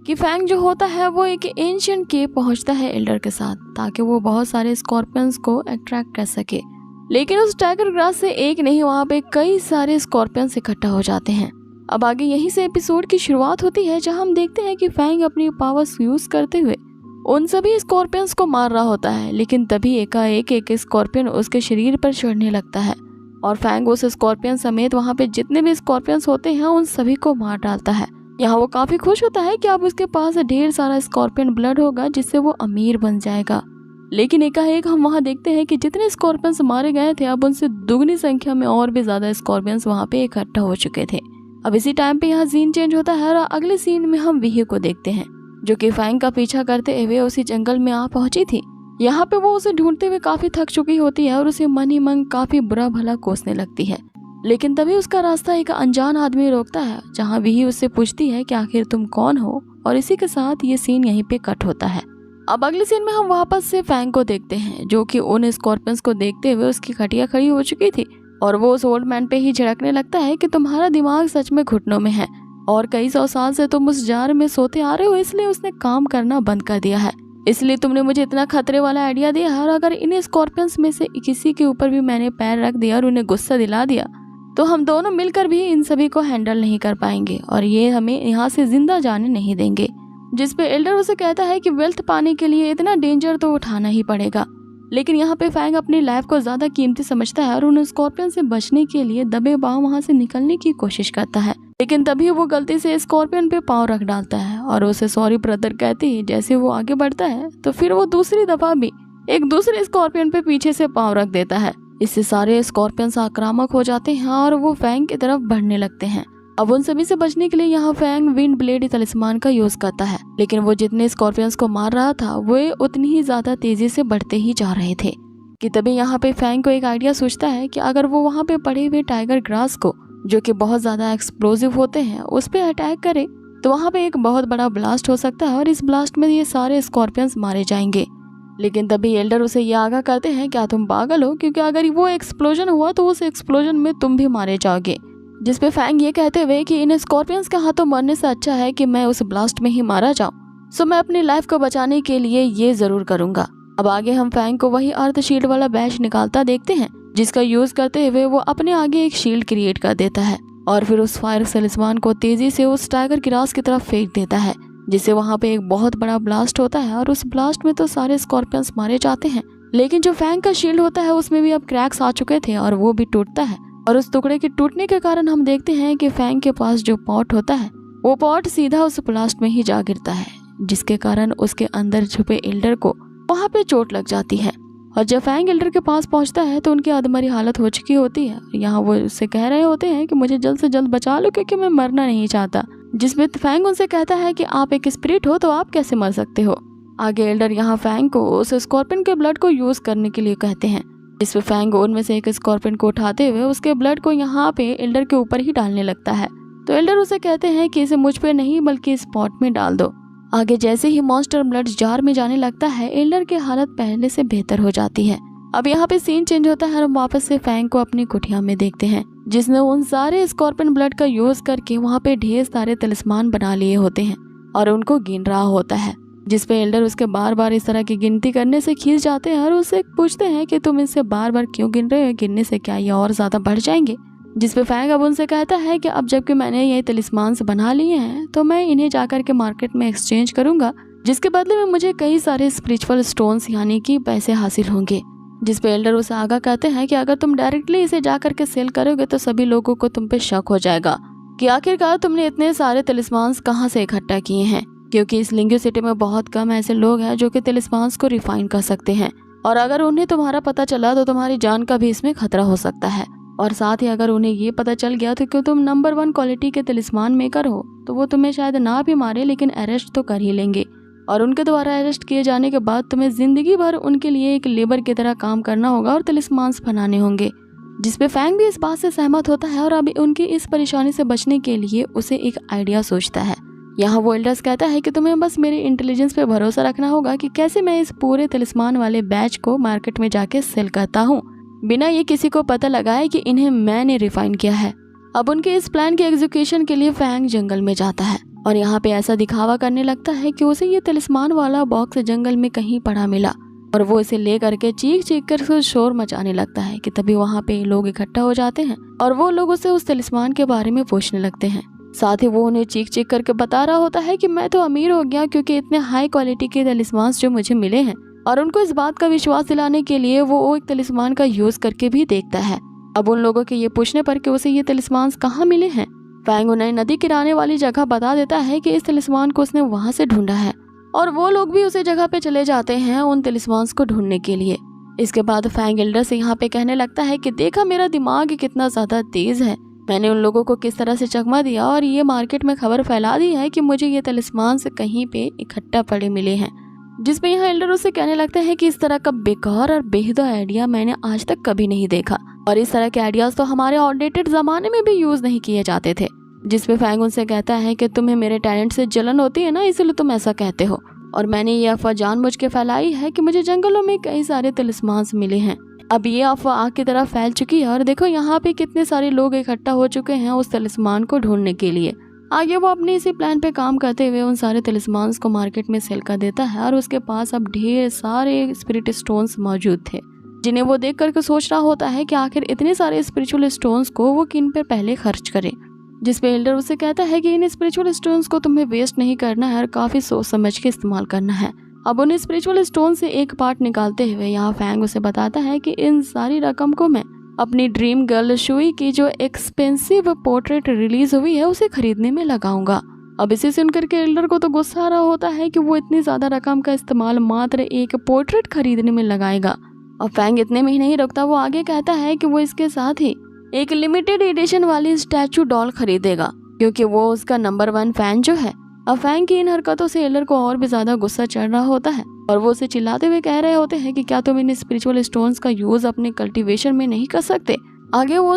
कि फैंग जो होता है वो एक एंशिएंट केव पहुंचता है एल्डर के साथ ताकि वो बहुत सारे स्कॉर्पियंस को अट्रैक्ट कर सके। लेकिन उस टाइगर ग्रास से एक नहीं, वहाँ पे कई सारे स्कॉर्पियंस इकट्ठा हो जाते हैं। अब आगे यहीं से एपिसोड की शुरुआत होती है जहां हम देखते हैं कि फैंग अपनी पावर्स यूज करते हुए उन सभी स्कॉर्पियंस को मार रहा होता है। लेकिन तभी एकाएक एक स्कॉर्पियन उसके शरीर पर चढ़ने लगता है और फैंग उस स्कॉर्पियन समेत वहाँ पे जितने भी स्कॉर्पियंस होते हैं उन सभी को मार डालता है। यहाँ वो काफी खुश होता है कि अब उसके पास ढेर सारा स्कॉर्पियन ब्लड होगा जिससे वो अमीर बन जाएगा। लेकिन एकाएक हम वहाँ देखते हैं कि जितने स्कॉर्पियंस मारे गए थे अब उनसे दुगनी संख्या में और भी ज्यादा स्कॉर्पियंस वहाँ पे इकट्ठा हो चुके थे। अब इसी टाइम पे यहाँ सीन चेंज होता है और अगले सीन में हम वीही को देखते हैं जो कि फैंग का पीछा करते हुए उसी जंगल में आ पहुंची थी। यहाँ पे वो उसे ढूंढते हुए काफी थक चुकी होती है और उसे मन ही मन काफी बुरा भला कोसने लगती है। लेकिन तभी उसका रास्ता एक अनजान आदमी रोकता है जहाँ वीही उससे पूछती है कि आखिर तुम कौन हो। और इसी के साथ ये सीन यहीं पे कट होता है। अब अगले सीन में हम वापस से फैंग को देखते हैं जो कि उन स्कॉर्पियंस को देखते हुए उसकी खटिया खड़ी हो चुकी थी और वो उस ओल्ड मैन पे ही झड़कने लगता है कि तुम्हारा दिमाग सच में घुटनों में है और कई 100 साल से तुम उस जार में सोते आ रहे हो, इसलिए उसने काम करना बंद कर दिया है, इसलिए तुमने मुझे इतना खतरे वाला आइडिया दिया है। और अगर इन स्कॉर्पियंस में से किसी के ऊपर भी मैंने पैर रख दिया और उन्हें गुस्सा दिला दिया तो हम दोनों मिलकर भी इन सभी को हैंडल नहीं कर पाएंगे और ये हमें यहाँ से जिंदा जाने नहीं देंगे। जिसपे एल्डर उसे कहता है कि वेल्थ पाने के लिए इतना डेंजर तो उठाना ही पड़ेगा। लेकिन यहाँ पे फैंग अपनी लाइफ को ज्यादा कीमती समझता है और उन स्कॉर्पियन से बचने के लिए दबे पांव वहाँ से निकलने की कोशिश करता है। लेकिन तभी वो गलती से स्कॉर्पियन पे पांव रख डालता है और उसे सॉरी ब्रदर कहते ही जैसे वो आगे बढ़ता है तो फिर वो दूसरी दफा भी एक दूसरे स्कॉर्पियन पे पीछे से पांव रख देता है। इससे सारे स्कॉर्पियंस आक्रामक हो जाते हैं और वो फैंग की तरफ बढ़ने लगते हैं। अब उन सभी से बचने के लिए यहाँ फैंग विंड ब्लेड तलिस्मान का यूज करता है। लेकिन वो जितने स्कॉर्पियंस को मार रहा था वो उतनी ही ज्यादा तेजी से बढ़ते ही जा रहे थे। कि तभी यहाँ पे फैंग को एक आइडिया सोचता है कि अगर वो वहाँ पे पड़े हुए टाइगर ग्रास को जो कि बहुत ज्यादा एक्सप्लोजिव होते हैं उस पे अटैक करे तो वहाँ पे एक बहुत बड़ा ब्लास्ट हो सकता है और इस ब्लास्ट में ये सारे स्कॉर्पियंस मारे जाएंगे। लेकिन तभी एल्डर उसे ये आगाह करते हैं क्या तुम पागल हो, क्योंकि अगर वो एक्सप्लोजन हुआ तो उस एक्सप्लोजन में तुम भी मारे जाओगे। जिसपे फैंग ये कहते हुए कि इन स्कॉर्पियंस के हाथों मरने से अच्छा है कि मैं उस ब्लास्ट में ही मारा जाऊं, सो मैं अपनी लाइफ को बचाने के लिए ये जरूर करूंगा। अब आगे हम फैंग को वही अर्थ शील्ड वाला बैच निकालता देखते हैं जिसका यूज करते हुए वो अपने आगे एक शील्ड क्रिएट कर देता है और फिर उस फायर तलिस्मान को तेजी से उस टाइगर ग्रास की तरफ फेंक देता है जिससे वहाँ पे एक बहुत बड़ा ब्लास्ट होता है और उस ब्लास्ट में तो सारे स्कॉर्पियंस मारे जाते हैं। लेकिन जो फैंग का शील्ड होता है उसमें भी अब क्रैक्स आ चुके थे और वो भी टूटता है और उस टुकड़े के टूटने के कारण हम देखते हैं कि फैंग के पास जो पॉट होता है वो पॉट सीधा उस ब्लास्ट में ही जा गिरता है जिसके कारण उसके अंदर छुपे एल्डर को वहाँ पे चोट लग जाती है। और जब फैंग एल्डर के पास पहुंचता है तो उनकी अधमरी हालत हो चुकी होती है। यहाँ वो उससे कह रहे होते हैं कि मुझे जल्द से जल्द बचा लो क्योंकि मैं मरना नहीं चाहता। जिसमें फैंग उनसे कहता है कि आप एक स्पिरिट हो तो आप कैसे मर सकते हो। आगे एल्डर यहाँ फैंग को उस स्कॉर्पियन के ब्लड को यूज करने के लिए कहते हैं। जिसमें फैंग उनमें से एक स्कॉर्पियन को उठाते हुए उसके ब्लड को यहाँ पे एल्डर के ऊपर ही डालने लगता है। तो एल्डर उसे कहते हैं कि इसे मुझ पे नहीं बल्कि इस पॉट में डाल दो। आगे जैसे ही मॉन्स्टर ब्लड जार में जाने लगता है एल्डर की हालत पहले से बेहतर हो जाती है अब यहाँ पे सीन चेंज होता है और हम वापस से फैंग को अपनी कुटिया में देखते हैं, जिसने उन सारे स्कॉर्पियन ब्लड का यूज करके वहाँ पे ढेर सारे तलिस्मान बना लिए होते हैं और उनको गिन रहा होता है, जिसपे एल्डर उसके बार बार इस तरह की गिनती करने से खींच जाते हैं और उससे पूछते हैं कि तुम इससे बार बार क्यों गिन रहे हो, गिनने से क्या ये और ज्यादा बढ़ जाएंगे। जिसपे फैंग अब उनसे कहता है कि अब जबकि मैंने ये तलिस्मान बना लिए हैं तो मैं इन्हें जाकर के मार्केट में एक्सचेंज करूंगा, जिसके बदले में मुझे कई सारे स्पिरिचुअल स्टोन्स यानी कि पैसे हासिल होंगे। जिसपे एल्डर उसे आगाह कहते हैं कि अगर तुम डायरेक्टली इसे जाकर के सेल करोगे तो सभी लोगों को तुम पे शक हो जाएगा कि आखिरकार तुमने इतने सारे तलिस्मान कहाँ से इकट्ठा किए हैं, क्योंकि इस लिंगू सिटी में बहुत कम ऐसे लोग हैं जो कि तलिस्मान को रिफाइन कर सकते हैं, और अगर उन्हें तुम्हारा पता चला तो तुम्हारी जान का भी इसमें खतरा हो सकता है। और साथ ही अगर उन्हें ये पता चल गया तो क्यों तुम नंबर 1 क्वालिटी के तलिस्मान मेकर हो तो वो तुम्हें शायद ना भी मारे लेकिन अरेस्ट तो कर ही लेंगे, और उनके द्वारा अरेस्ट किए जाने के बाद तुम्हें जिंदगी भर उनके लिए एक लेबर की तरह काम करना होगा और तलिस्मान बनाने होंगे। जिसपे फैंग भी इस बात से सहमत होता है और अभी उनकी इस परेशानी से बचने के लिए उसे एक आइडिया सोचता है। यहाँ वो एल्डर्स कहता है कि तुम्हें बस मेरे इंटेलिजेंस पे भरोसा रखना होगा कि कैसे मैं इस पूरे तलिस्मान वाले बैच को मार्केट में जाके सेल करता हूँ बिना ये किसी को पता लगाए कि इन्हें मैंने रिफाइन किया है। अब उनके इस प्लान के एग्जीक्यूशन के लिए फैंग जंगल में जाता है और यहाँ पे ऐसा दिखावा करने लगता है कि उसे ये तलिस्मान वाला बॉक्स जंगल में कहीं पड़ा मिला, और वो इसे ले करके चीख चीख कर शोर मचाने लगता है कि तभी वहाँ पे लोग इकट्ठा हो जाते हैं और वो लोग उसे उस तलिस्मान के बारे में पूछने लगते हैं। साथ ही वो उन्हें चीख चीख करके बता रहा होता है कि मैं तो अमीर हो गया क्योंकि इतने हाई क्वालिटी के तलिस्मान जो मुझे मिले हैं, और उनको इस बात का विश्वास दिलाने के लिए वो एक तलिस्मान का यूज करके भी देखता है। अब उन लोगों के ये पूछने पर कि उसे ये तलिस्मान कहाँ मिले हैं, फैंग उन्हें नदी किनारे वाली जगह बता देता है कि इस तलिस्मान को उसने वहां से ढूंढा है, और वो लोग भी उसी जगह पे चले जाते हैं उन तलिस्मान को ढूंढने के लिए। इसके बाद फैंग एल्डर से यहाँ पे कहने लगता है कि देखा मेरा दिमाग कितना ज्यादा तेज है, मैंने उन लोगों को किस तरह से चकमा दिया और ये मार्केट में खबर फैला दी है कि मुझे ये तलिस्मान कहीं पे इकट्ठा पड़े मिले हैं। जिसपे यहाँ एल्डर उससे कहने लगते हैं कि इस तरह का बेकार और बेहुदा आइडिया मैंने आज तक कभी नहीं देखा, और इस तरह के आइडियाज तो हमारे आउटडेटेड जमाने में भी यूज नहीं किए जाते थे। जिसपे फैंग उनसे कहता है कि तुम्हें मेरे टैलेंट से जलन होती है ना, इसलिए तुम ऐसा कहते हो, और मैंने ये अफवाह जानबूझ के फैलाई है कि मुझे जंगलों में कई सारे तलिस्मान मिले हैं। अब ये अफवाह आग की तरह फैल चुकी है और देखो यहाँ पे कितने सारे लोग इकट्ठा हो चुके हैं उस तलिस्मान को ढूंढने के लिए। आगे वो अपने इसी प्लान पे काम करते हुए उन सारे तलिस्मान को मार्केट में सेल कर देता है, और उसके पास अब ढेर सारे स्पिरिट स्टोन्स मौजूद थे, जिन्हें वो देख करके सोच रहा होता है कि आखिर इतने सारे स्पिरिचुअल स्टोन्स को वो किन पर पहले खर्च करे। जिसपे एल्डर उसे कहता है कि इन स्पिरिचुअल स्टोन्स को तुम्हें वेस्ट नहीं करना है और काफी सोच समझ के इस्तेमाल करना है। अब उन स्पिरिचुअल स्टोन से एक पार्ट निकालते हुए यहाँ फैंग उसे बताता है कि इन सारी रकम को मैं अपनी ड्रीम गर्ल शुई की जो एक्सपेंसिव पोर्ट्रेट रिलीज हुई है उसे खरीदने में लगाऊंगा। अब इसे सुनकर के एल्डर को तो गुस्सा आ रहा होता है कि वो इतनी ज्यादा रकम का इस्तेमाल मात्र एक पोर्ट्रेट खरीदने में लगाएगा। और फैंग इतने में ही नहीं रुकता, वो आगे कहता है कि वो इसके साथ ही एक लिमिटेड एडिशन वाली स्टैचू डॉल खरीदेगा, क्योंकि वो उसका नंबर 1 फैन जो है। अब फैंग की इन हरकतों से एल्डर को और भी ज्यादा गुस्सा चढ़ रहा होता है और वो उसे चिल्लाते हुए कह रहे होते हैं कि क्या तुम इन स्पिरिचुअल स्टोन्स का यूज अपने कल्टीवेशन में नहीं कर सकते। आगे वो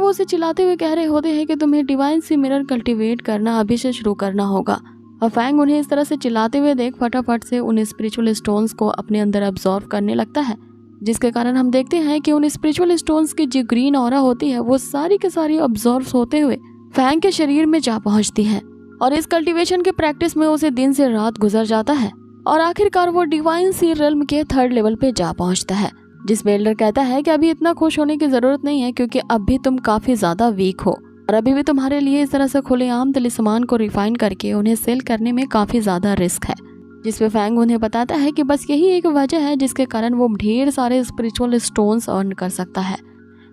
उसे चिल्लाते हुए कह रहे होते हैं कि तुम्हें डिवाइन सी मिरर कल्टीवेट करना अभी से शुरू करना होगा। और फैंग उन्हें इस तरह से चिल्लाते हुए देख फटाफट से उन स्पिरिचुअल स्टोन्स को अपने अंदर अब्सॉर्व करने लगता है, जिसके कारण हम देखते हैं कि उन स्पिरिचुअल स्टोन्स की जो ग्रीन ऑरा होती है वो सारी के सारी अब्सॉर्व होते हुए फैंग के शरीर में जा पहुंचती है, और इस कल्टीवेशन के प्रैक्टिस में उसे दिन से रात गुजर जाता है और आखिरकार वो डिवाइन सी रेल्म के 3rd लेवल पे जा पहुंचता है। जिसमें एल्डर कहता है कि अभी इतना खुश होने की जरूरत नहीं है, क्योंकि अब भी तुम काफी ज्यादा वीक हो और अभी भी तुम्हारे लिए इस तरह से खुलेआम तलिस्मान को रिफाइन करके उन्हें सेल करने में काफी ज्यादा रिस्क है। जिसपे फैंग उन्हें बताता है कि बस यही एक वजह है जिसके कारण वो ढेर सारे स्पिरिचुअल स्टोन्स अर्न कर सकता है।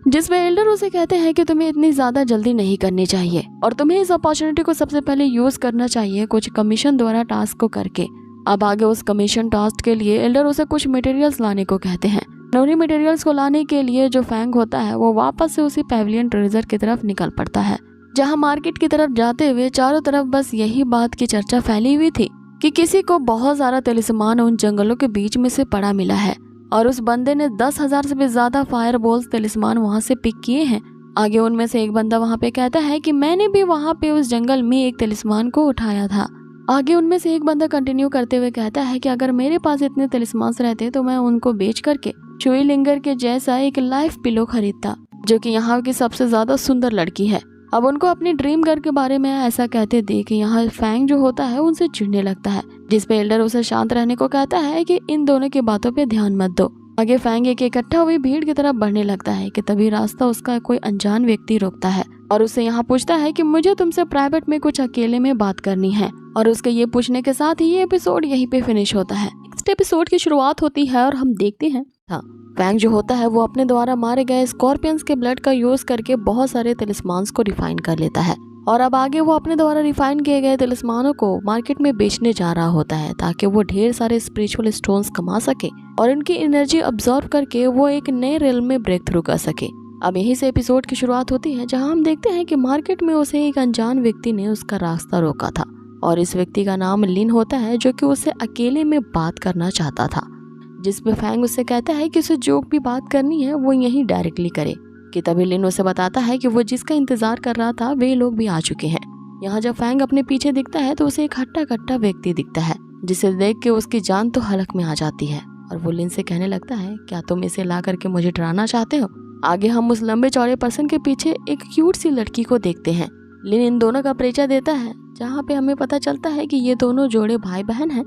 जिसमें एल्डर उसे कहते हैं कि तुम्हें इतनी ज्यादा जल्दी नहीं करनी चाहिए और तुम्हें इस अपॉर्चुनिटी को सबसे पहले यूज करना चाहिए कुछ कमीशन द्वारा टास्क को करके। अब आगे उस कमीशन टास्क के लिए एल्डर उसे कुछ मटेरियल्स लाने को कहते हैं। उन्हीं मटेरियल्स को लाने के लिए जो फैंग होता है वो वापस से उसी पेविलियन ट्रेजर की तरफ निकल पड़ता है, जहाँ मार्केट की तरफ जाते हुए चारों तरफ बस यही बात की चर्चा फैली हुई थी कि किसी को बहुत सारा तलिस्मान उन जंगलों के बीच में से पड़ा मिला है और उस बंदे ने 10,000 से भी ज्यादा फायर बॉल्स तलिस्मान वहाँ से पिक किए हैं। आगे उनमें से एक बंदा वहाँ पे कहता है कि मैंने भी वहाँ पे उस जंगल में एक तलिस्मान को उठाया था। आगे उनमें से एक बंदा कंटिन्यू करते हुए कहता है कि अगर मेरे पास इतने तलिस्मांस रहते तो मैं उनको बेच करके चुई लिंगर के जैसा एक लाइफ पिलो खरीदता, जो कि यहाँ की सबसे ज्यादा सुंदर लड़की है। अब उनको अपनी ड्रीम गर्ल के बारे में ऐसा कहते देख यहाँ फैंग जो होता है उनसे चिढ़ने लगता है, जिसपे एल्डर उसे शांत रहने को कहता है कि इन दोनों की बातों पे ध्यान मत दो। आगे फैंग एक इकट्ठा हुई भीड़ की तरफ बढ़ने लगता है कि तभी रास्ता उसका कोई अनजान व्यक्ति रोकता है और उससे यहाँ पूछता है कि मुझे तुमसे प्राइवेट में कुछ अकेले में बात करनी है। और उसके ये पूछने के साथ ही ये एपिसोड यहीं पे फिनिश होता है। नेक्स्ट एपिसोड की शुरुआत होती है और हम देखते हैं फैंग जो होता है वो अपने द्वारा मारे गए स्कॉर्पियंस के ब्लड का यूज करके बहुत सारे तलिस्मांस को रिफाइन कर लेता है और अब आगे वो अपने द्वारा रिफाइन किए गए तलिस्मानों को मार्केट में बेचने जा रहा होता है ताकि वो ढेर सारे स्पिरिचुअल स्टोन्स कमा सके और इनकी एनर्जी अब्सॉर्ब करके वो एक नए रेल में ब्रेक थ्रू कर सके। अब यहीं से एपिसोड की शुरुआत होती है जहां हम देखते हैं कि मार्केट में उसे एक अनजान व्यक्ति ने उसका रास्ता रोका था और इस व्यक्ति का नाम लिन होता है, जो कि उससे अकेले में बात करना चाहता था, जिसपे फैंग उससे कहता है कि उसे जो भी बात करनी है वो यहीं डायरेक्टली करे। कि तभी लिन उसे बताता है कि वो जिसका इंतजार कर रहा था वे लोग भी आ चुके हैं। यहाँ जब फैंग अपने पीछे दिखता है तो उसे एक हट्टा कट्टा व्यक्ति दिखता है, जिसे देख के उसकी जान तो हलक में आ जाती है और वो लिन से कहने लगता है, क्या तुम इसे ला करके मुझे डराना चाहते हो? आगे हम उस लंबे चौड़े पर्सन के पीछे एक क्यूट सी लड़की को देखते हैं। लिन इन दोनों का परिचय देता है, जहाँ पे हमें पता चलता है कि ये दोनों जोड़े भाई बहन हैं,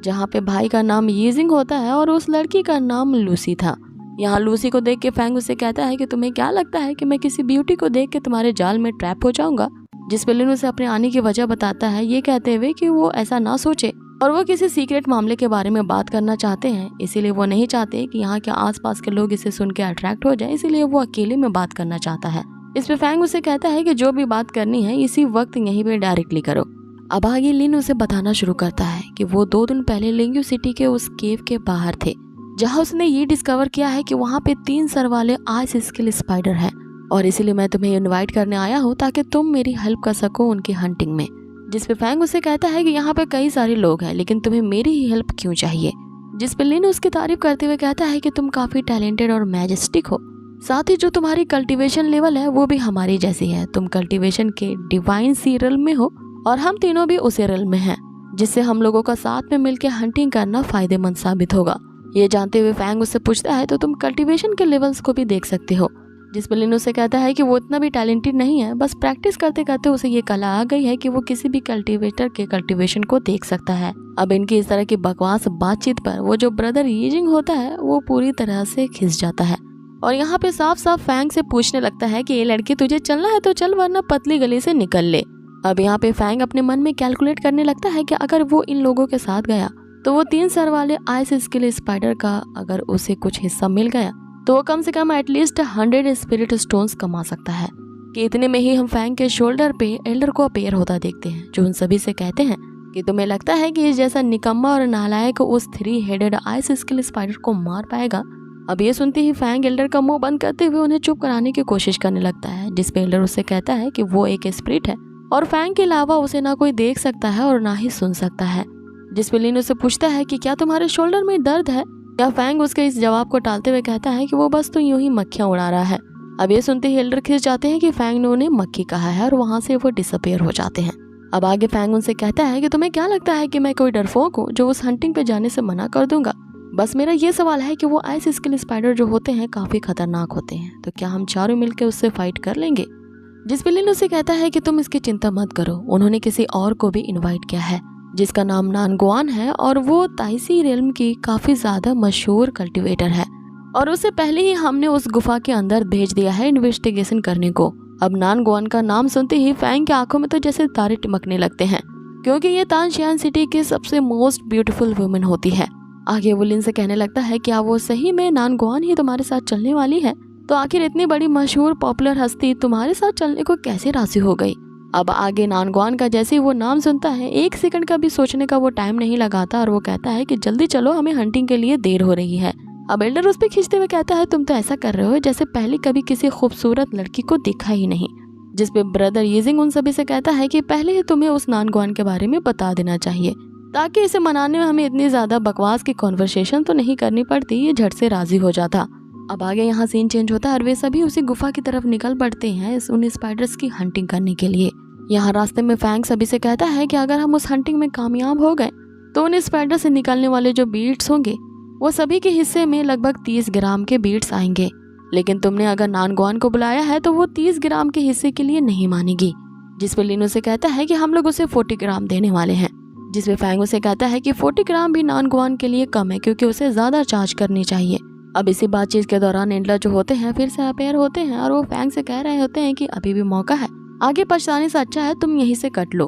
जहाँ पे भाई का नाम यीजिंग होता है और उस लड़की का नाम लूसी था। यहाँ लूसी को देख के फैंग उससे कहता है कि तुम्हें क्या लगता है कि मैं किसी ब्यूटी को देख के तुम्हारे जाल में ट्रैप हो जाऊंगा? जिस पे लिन उसे अपने आने की वजह बताता है, ये कहते हुए कि वो ऐसा ना सोचे और वो किसी सीक्रेट मामले के बारे में बात करना चाहते हैं, इसीलिए वो नहीं चाहते कि यहाँ के आसपास के लोग इसे सुन के अट्रैक्ट हो जाए, इसीलिए वो अकेले में बात करना चाहता है। इस पे फैंग उसे कहता है कि जो भी बात करनी है इसी वक्त यहीं पे डायरेक्टली करो। अब आगे लिन उसे बताना शुरू करता है कि वो 2 दिन पहले लिंग्यू सिटी के उस केव के बाहर थे, जहाँ उसने ये डिस्कवर किया है कि वहाँ पे 3 सर वाले आइस स्किल स्पाइडर है और इसीलिए मैं तुम्हें इनवाइट करने आया हूँ ताकि तुम मेरी हेल्प कर सको उनकी हंटिंग में। जिस पे फैंग उसे कहता है कि यहाँ पे कई सारे लोग हैं लेकिन तुम्हें मेरी ही हेल्प क्यों चाहिए? जिस पे लिन उसकी तारीफ करते हुए कहता है कि तुम काफी टैलेंटेड और मैजेस्टिक हो, साथ ही जो तुम्हारी कल्टीवेशन लेवल है वो भी हमारी जैसी है। तुम कल्टीवेशन के डिवाइन सी रेल में हो और हम तीनों भी उसी रेल में हैं, जिससे हम लोगों का साथ में मिलकर हंटिंग करना फायदेमंद साबित होगा। ये जानते हुए फैंग उससे पूछता है तो तुम कल्टीवेशन के लेवल्स को भी देख सकते हो? जिस पर लिन उसे कहता है कि वो इतना भी टैलेंटेड नहीं है, बस प्रैक्टिस करते करते उसे ये कला आ गई है कि वो किसी भी कल्टीवेटर के कल्टीवेशन को देख सकता है। अब इनकी इस तरह की बकवास बातचीत पर वो जो ब्रदर यीजिंग होता है वो पूरी तरह से खिंच जाता है और यहाँ पे साफ साफ फैंग से पूछने लगता है कि ये लड़की तुझे चलना है तो चल, वरना पतली गली से निकल ले। अब यहाँ पे फैंग अपने मन में कैलकुलेट करने लगता है कि अगर वो इन लोगों के साथ गया तो वो 3 सर वाले आइस स्किल स्पाइडर का अगर उसे कुछ हिस्सा मिल गया तो वो कम से कम एटलीस्ट 100 स्पिरिट स्टोन्स कमा सकता है। कि इतने में ही हम फैंग के शोल्डर पे एल्डर को अपेयर होता देखते हैं, जो उन सभी से कहते हैं कि तुम्हें लगता है कि इस जैसा निकम्मा और नालायक उस 3 हेडेड आइस स्किल स्पाइडर को मार पाएगा? अब ये सुनते ही फैंग एल्डर का मुंह बंद करते हुए उन्हें चुप कराने की कोशिश करने लगता है, जिसपे एल्डर उससे कहता है कि वो एक स्पिरिट है और फैंग के अलावा उसे ना कोई देख सकता है और ना ही सुन सकता है। जिसपे लिन उससे पूछता है कि क्या तुम्हारे शोल्डर में दर्द है? या फैंग उसके इस जवाब को टालते हुए कहता है कि वो बस तो यूं ही मक्खियां उड़ा रहा है। अब ये सुनते ही एल्डर खिंच जाते हैं कि फैंग ने उन्हें मक्खी कहा है और वहाँ से वो डिसअपेयर हो जाते हैं। अब आगे फैंग उनसे कहता है कि तुम्हें क्या लगता है कि मैं कोई डरपोक हूँ जो उस हंटिंग पे जाने से मना कर दूंगा? बस मेरा ये सवाल है कि वो आइस स्किल स्पाइडर जो होते हैं काफी खतरनाक होते हैं, तो क्या हम चारों मिलकर उससे फाइट कर लेंगे? जिस पे लिन उसे कहता है कि तुम इसकी चिंता मत करो, उन्होंने किसी और को भी इन्वाइट किया है जिसका नाम नानगुआन है और वो ताइसी रेल्म की काफी ज्यादा मशहूर कल्टीवेटर है और उसे पहले ही हमने उस गुफा के अंदर भेज दिया है इन्वेस्टिगेशन करने को। अब नानगुआन का नाम सुनते ही फैंग की आंखों में तो जैसे तारे टिमकने लगते हैं, क्योंकि ये तानशियान सिटी की सबसे मोस्ट ब्यूटीफुल वुमेन होती है। आगे वो लिन से कहने लगता है क्या वो सही में नानगुआन ही तुम्हारे साथ चलने वाली है? तो आखिर इतनी बड़ी मशहूर पॉपुलर हस्ती तुम्हारे साथ चलने को कैसे राजी हो गई? अब आगे नानगुआन का जैसे ही वो नाम सुनता है 1 सेकंड का भी सोचने का वो टाइम नहीं लगाता और वो कहता है कि जल्दी चलो, हमें हंटिंग के लिए देर हो रही है। अब एल्डर उस पे खींचते हुए कहता है तुम तो ऐसा कर रहे हो जैसे पहले कभी किसी खूबसूरत लड़की को देखा ही नहीं। जिस पे ब्रदर यीजिंग उन सभी से कहता है कि पहले ही तुम्हें उस नानगुआन के बारे में बता देना चाहिए ताकि इसे मनाने में हमें इतनी ज्यादा बकवास की कॉन्वर्सेशन तो नहीं करनी पड़ती, ये झट से राजी हो जाता। अब आगे यहाँ सीन चेंज होता है और वे सभी उसी गुफा की तरफ निकल पड़ते हैं उन स्पाइडर्स की हंटिंग करने के लिए। यहाँ रास्ते में फैंग सभी से कहता है कि अगर हम उस हंटिंग में कामयाब हो गए तो उन स्पाइडर से निकलने वाले जो बीट्स होंगे वो सभी के हिस्से में लगभग 30 ग्राम के बीट्स आएंगे, लेकिन तुमने अगर नानगुआन को बुलाया है तो वो 30 ग्राम के हिस्से के लिए नहीं मानेगी। जिस पे लिन उसे कहता है कि हम लोग उसे 40 ग्राम देने वाले हैं, जिस पे फैंग उसे कहता है कि 40 ग्राम भी नानगुआन के लिए कम है क्योंकि उसे ज्यादा चार्ज करनी चाहिए। अब इसी बातचीत के दौरान एंडलर जो होते हैं फिर से अपेयर होते हैं और वो फैंग से कह रहे होते हैं कि अभी भी मौका है, आगे पछताने से अच्छा है तुम यहीं से कट लो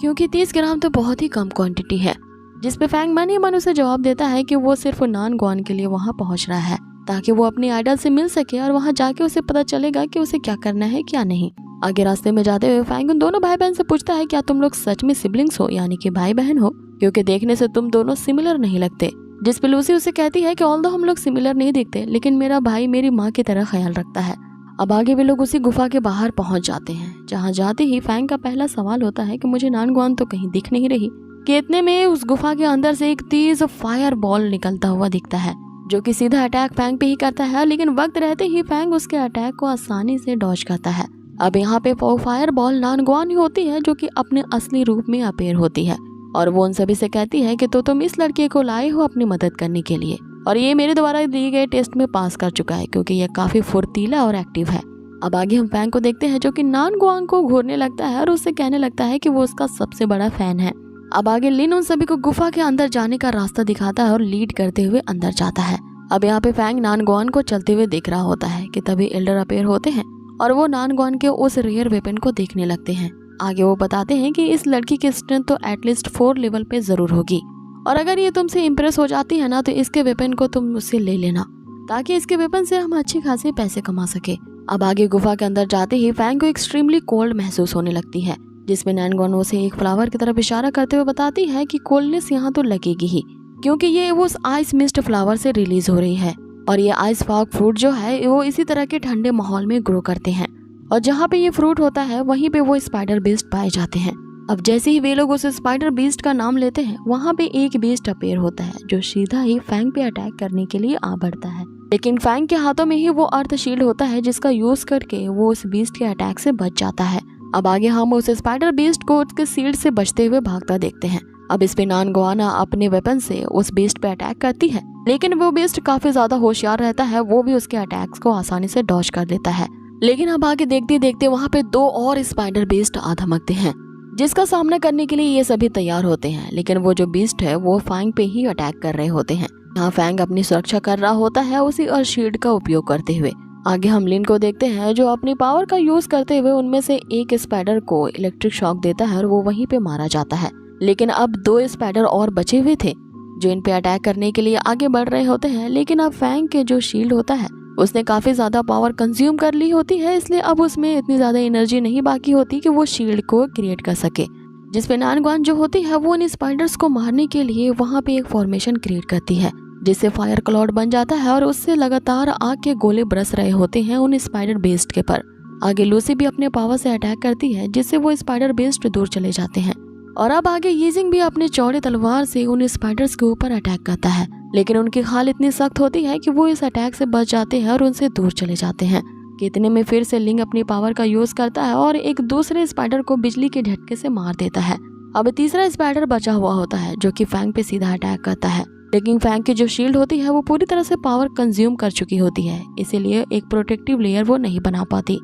क्योंकि 30 ग्राम तो बहुत ही कम क्वांटिटी है। जिस पे फैंग मन ही मन उसे जवाब देता है कि वो सिर्फ नानगुआन के लिए वहाँ पहुँच रहा है ताकि वो अपने आइडल से मिल सके और वहाँ जाके उसे पता चलेगा कि उसे क्या करना है क्या नहीं। आगे रास्ते में जाते हुए फैंग उन दोनों भाई बहन से पूछता है क्या तुम लोग सच में सिबलिंग्स हो, यानी कि भाई बहन हो, क्योंकि देखने से तुम दोनों सिमिलर नहीं लगते। जिस पे लूसी उसे कहती है कि ऑल्दो हम लोग सिमिलर नहीं दिखते लेकिन मेरा भाई मेरी माँ की तरह ख्याल रखता है। अब आगे भी लोग उसी गुफा के बाहर पहुंच जाते हैं, जहां जाते ही फैंग का पहला सवाल होता है कि मुझे नानगुआन तो कहीं दिख नहीं रही। कि इतने में उस गुफा के अंदर से एक तेज फायर बॉल निकलता हुआ दिखता है जो कि सीधा अटैक फैंग पे ही करता है, लेकिन वक्त रहते ही फैंग उसके अटैक को आसानी से डॉज करता है। अब यहाँ पे फायर बॉल नानगुआन ही होती है जो कि अपने असली रूप में अपेयर होती है और वो उन सभी से कहती है कि तो तुम इस लड़के को लाए हो अपनी मदद करने के लिए और ये मेरे द्वारा दिए गए टेस्ट में पास कर चुका है क्योंकि ये काफी फुर्तीला और एक्टिव है। अब आगे हम फैंग को देखते हैं जो कि नानगुआन को घूरने लगता है और उससे कहने लगता है कि वो उसका सबसे बड़ा फैन है। अब आगे लिन उन सभी को गुफा के अंदर जाने का रास्ता दिखाता है और लीड करते हुए अंदर जाता है। अब यहाँ पे फैंग नानगुआन को चलते हुए देख रहा होता है कि तभी एल्डर अपेयर होते हैं और वो नानगुआन के उस रेयर वेपन को देखने लगते हैं। आगे वो बताते हैं कि इस लड़की की स्ट्रेंथ तो एटलीस्ट 4 लेवल पे जरूर होगी और अगर ये तुमसे इम्प्रेस हो जाती है ना तो इसके वेपन को तुम मुझसे ले लेना ताकि इसके वेपन से हम अच्छे खासे पैसे कमा सके। अब आगे गुफा के अंदर जाते ही फैंग को एक्सट्रीमली कोल्ड महसूस होने लगती है, जिसमें नानगुआन उसे एक फ्लावर की तरफ इशारा करते हुए बताती है कि कोल्डनेस यहाँ तो लगेगी ही क्योंकि ये वो आइस मिस्ट फ्लावर से रिलीज हो रही है और ये आइस फॉग फ्रूट जो है वो इसी तरह के ठंडे माहौल में ग्रो करते हैं और जहाँ पे ये फ्रूट होता है वहीं पे वो स्पाइडर बीस्ट पाए जाते हैं। अब जैसे ही वे लोग उस स्पाइडर बीस्ट का नाम लेते हैं वहाँ पे एक बीस्ट अपेयर होता है जो सीधा ही फैंग पे अटैक करने के लिए आ बढ़ता है, लेकिन फैंग के हाथों में ही वो अर्थ शील्ड होता है जिसका यूज करके वो उस बीस्ट के अटैक से बच जाता है। अब आगे हम उस स्पाइडर बीस्ट को उसके शील्ड से बचते हुए भागता देखते हैं। अब इस पे नानगुआन अपने वेपन से उस बीस्ट पे अटैक करती है, लेकिन वो बीस्ट काफी ज्यादा होशियार रहता है, वो भी उसके अटैक्स को आसानी से डॉज कर देता है। लेकिन अब आगे देखते देखते वहाँ पे 2 और स्पाइडर बीस्ट आ धमकते हैं जिसका सामना करने के लिए ये सभी तैयार होते हैं, लेकिन वो जो बीस्ट है वो फैंग पे ही अटैक कर रहे होते हैं। यहाँ फैंग अपनी सुरक्षा कर रहा होता है उसी और शील्ड का उपयोग करते हुए। आगे हम लिन को देखते हैं जो अपनी पावर का यूज करते हुए उनमें से एक स्पाइडर को इलेक्ट्रिक शॉक देता है और वो वहीं पे मारा जाता है, लेकिन अब 2 स्पाइडर और बचे हुए थे जो इन पे अटैक करने के लिए आगे बढ़ रहे होते हैं, लेकिन अब फैंग के जो शील्ड होता है उसने काफी ज्यादा पावर कंज्यूम कर ली होती है, इसलिए अब उसमें इतनी ज्यादा एनर्जी नहीं बाकी होती कि वो शील्ड को क्रिएट कर सके। जिसपे नानगुआन जो होती है वो इन स्पाइडर्स को मारने के लिए वहाँ पे एक फॉर्मेशन क्रिएट करती है जिससे फायर क्लाउड बन जाता है और उससे लगातार आग के गोले बरस रहे होते हैं उन स्पाइडर बेस्ट के पर। आगे लूसी भी अपने पावर से अटैक करती है जिससे वो स्पाइडर बेस्ट दूर चले जाते हैं और अब आगे यीजिंग भी अपने चौड़े तलवार से उन स्पाइडर्स के ऊपर अटैक करता है, लेकिन उनकी खाल इतनी सख्त होती है कि वो इस अटैक से बच जाते हैं और उनसे दूर चले जाते हैं। इतने में फिर से लिंग अपनी पावर का यूज करता है और एक दूसरे स्पाइडर को बिजली के झटके से मार देता है। अब तीसरा स्पाइडर बचा हुआ होता है जो कि फैंग पे सीधा अटैक करता है, लेकिन फैंग की जो शील्ड होती है वो पूरी तरह से पावर कंज्यूम कर चुकी होती है, इसीलिए एक प्रोटेक्टिव लेयर वो नहीं बना पाती।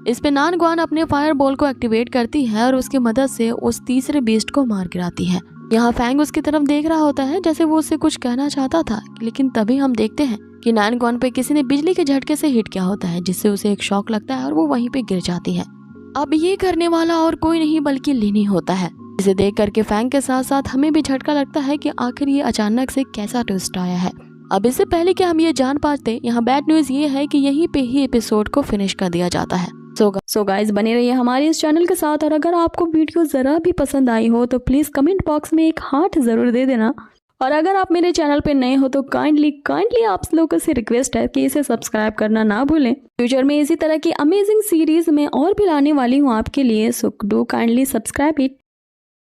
इस पे नानगुआन अपने फायर बॉल को एक्टिवेट करती है और उसकी मदद से उस तीसरे बीस्ट को मार गिराती है। यहाँ फैंग उसकी तरफ देख रहा होता है जैसे वो उससे कुछ कहना चाहता था, लेकिन तभी हम देखते हैं कि नानगुआन पे किसी ने बिजली के झटके से हिट किया होता है जिससे उसे एक शॉक लगता है और वो वहीं पे गिर जाती है। अब ये करने वाला और कोई नहीं बल्कि लिन ही होता है। इसे देख करके फैंग के साथ साथ हमें भी झटका लगता है कि आखिर ये अचानक से कैसा ट्विस्ट आया है। अब इससे पहले कि हम ये जान पाते, यहाँ बैड न्यूज ये है कि यहीं पे ही एपिसोड को फिनिश कर दिया जाता है। सो गाइस बने रहिए हमारे इस चैनल के साथ, और अगर आपको वीडियो जरा भी पसंद आई हो तो प्लीज कमेंट बॉक्स में एक हार्ट जरूर दे देना, और अगर आप मेरे चैनल पे नए हो तो काइंडली आप लोगों से रिक्वेस्ट है कि इसे सब्सक्राइब करना ना भूलें। फ्यूचर में इसी तरह की अमेजिंग सीरीज में और भी लाने वाली हूँ आपके लिए, so do kindly subscribe it.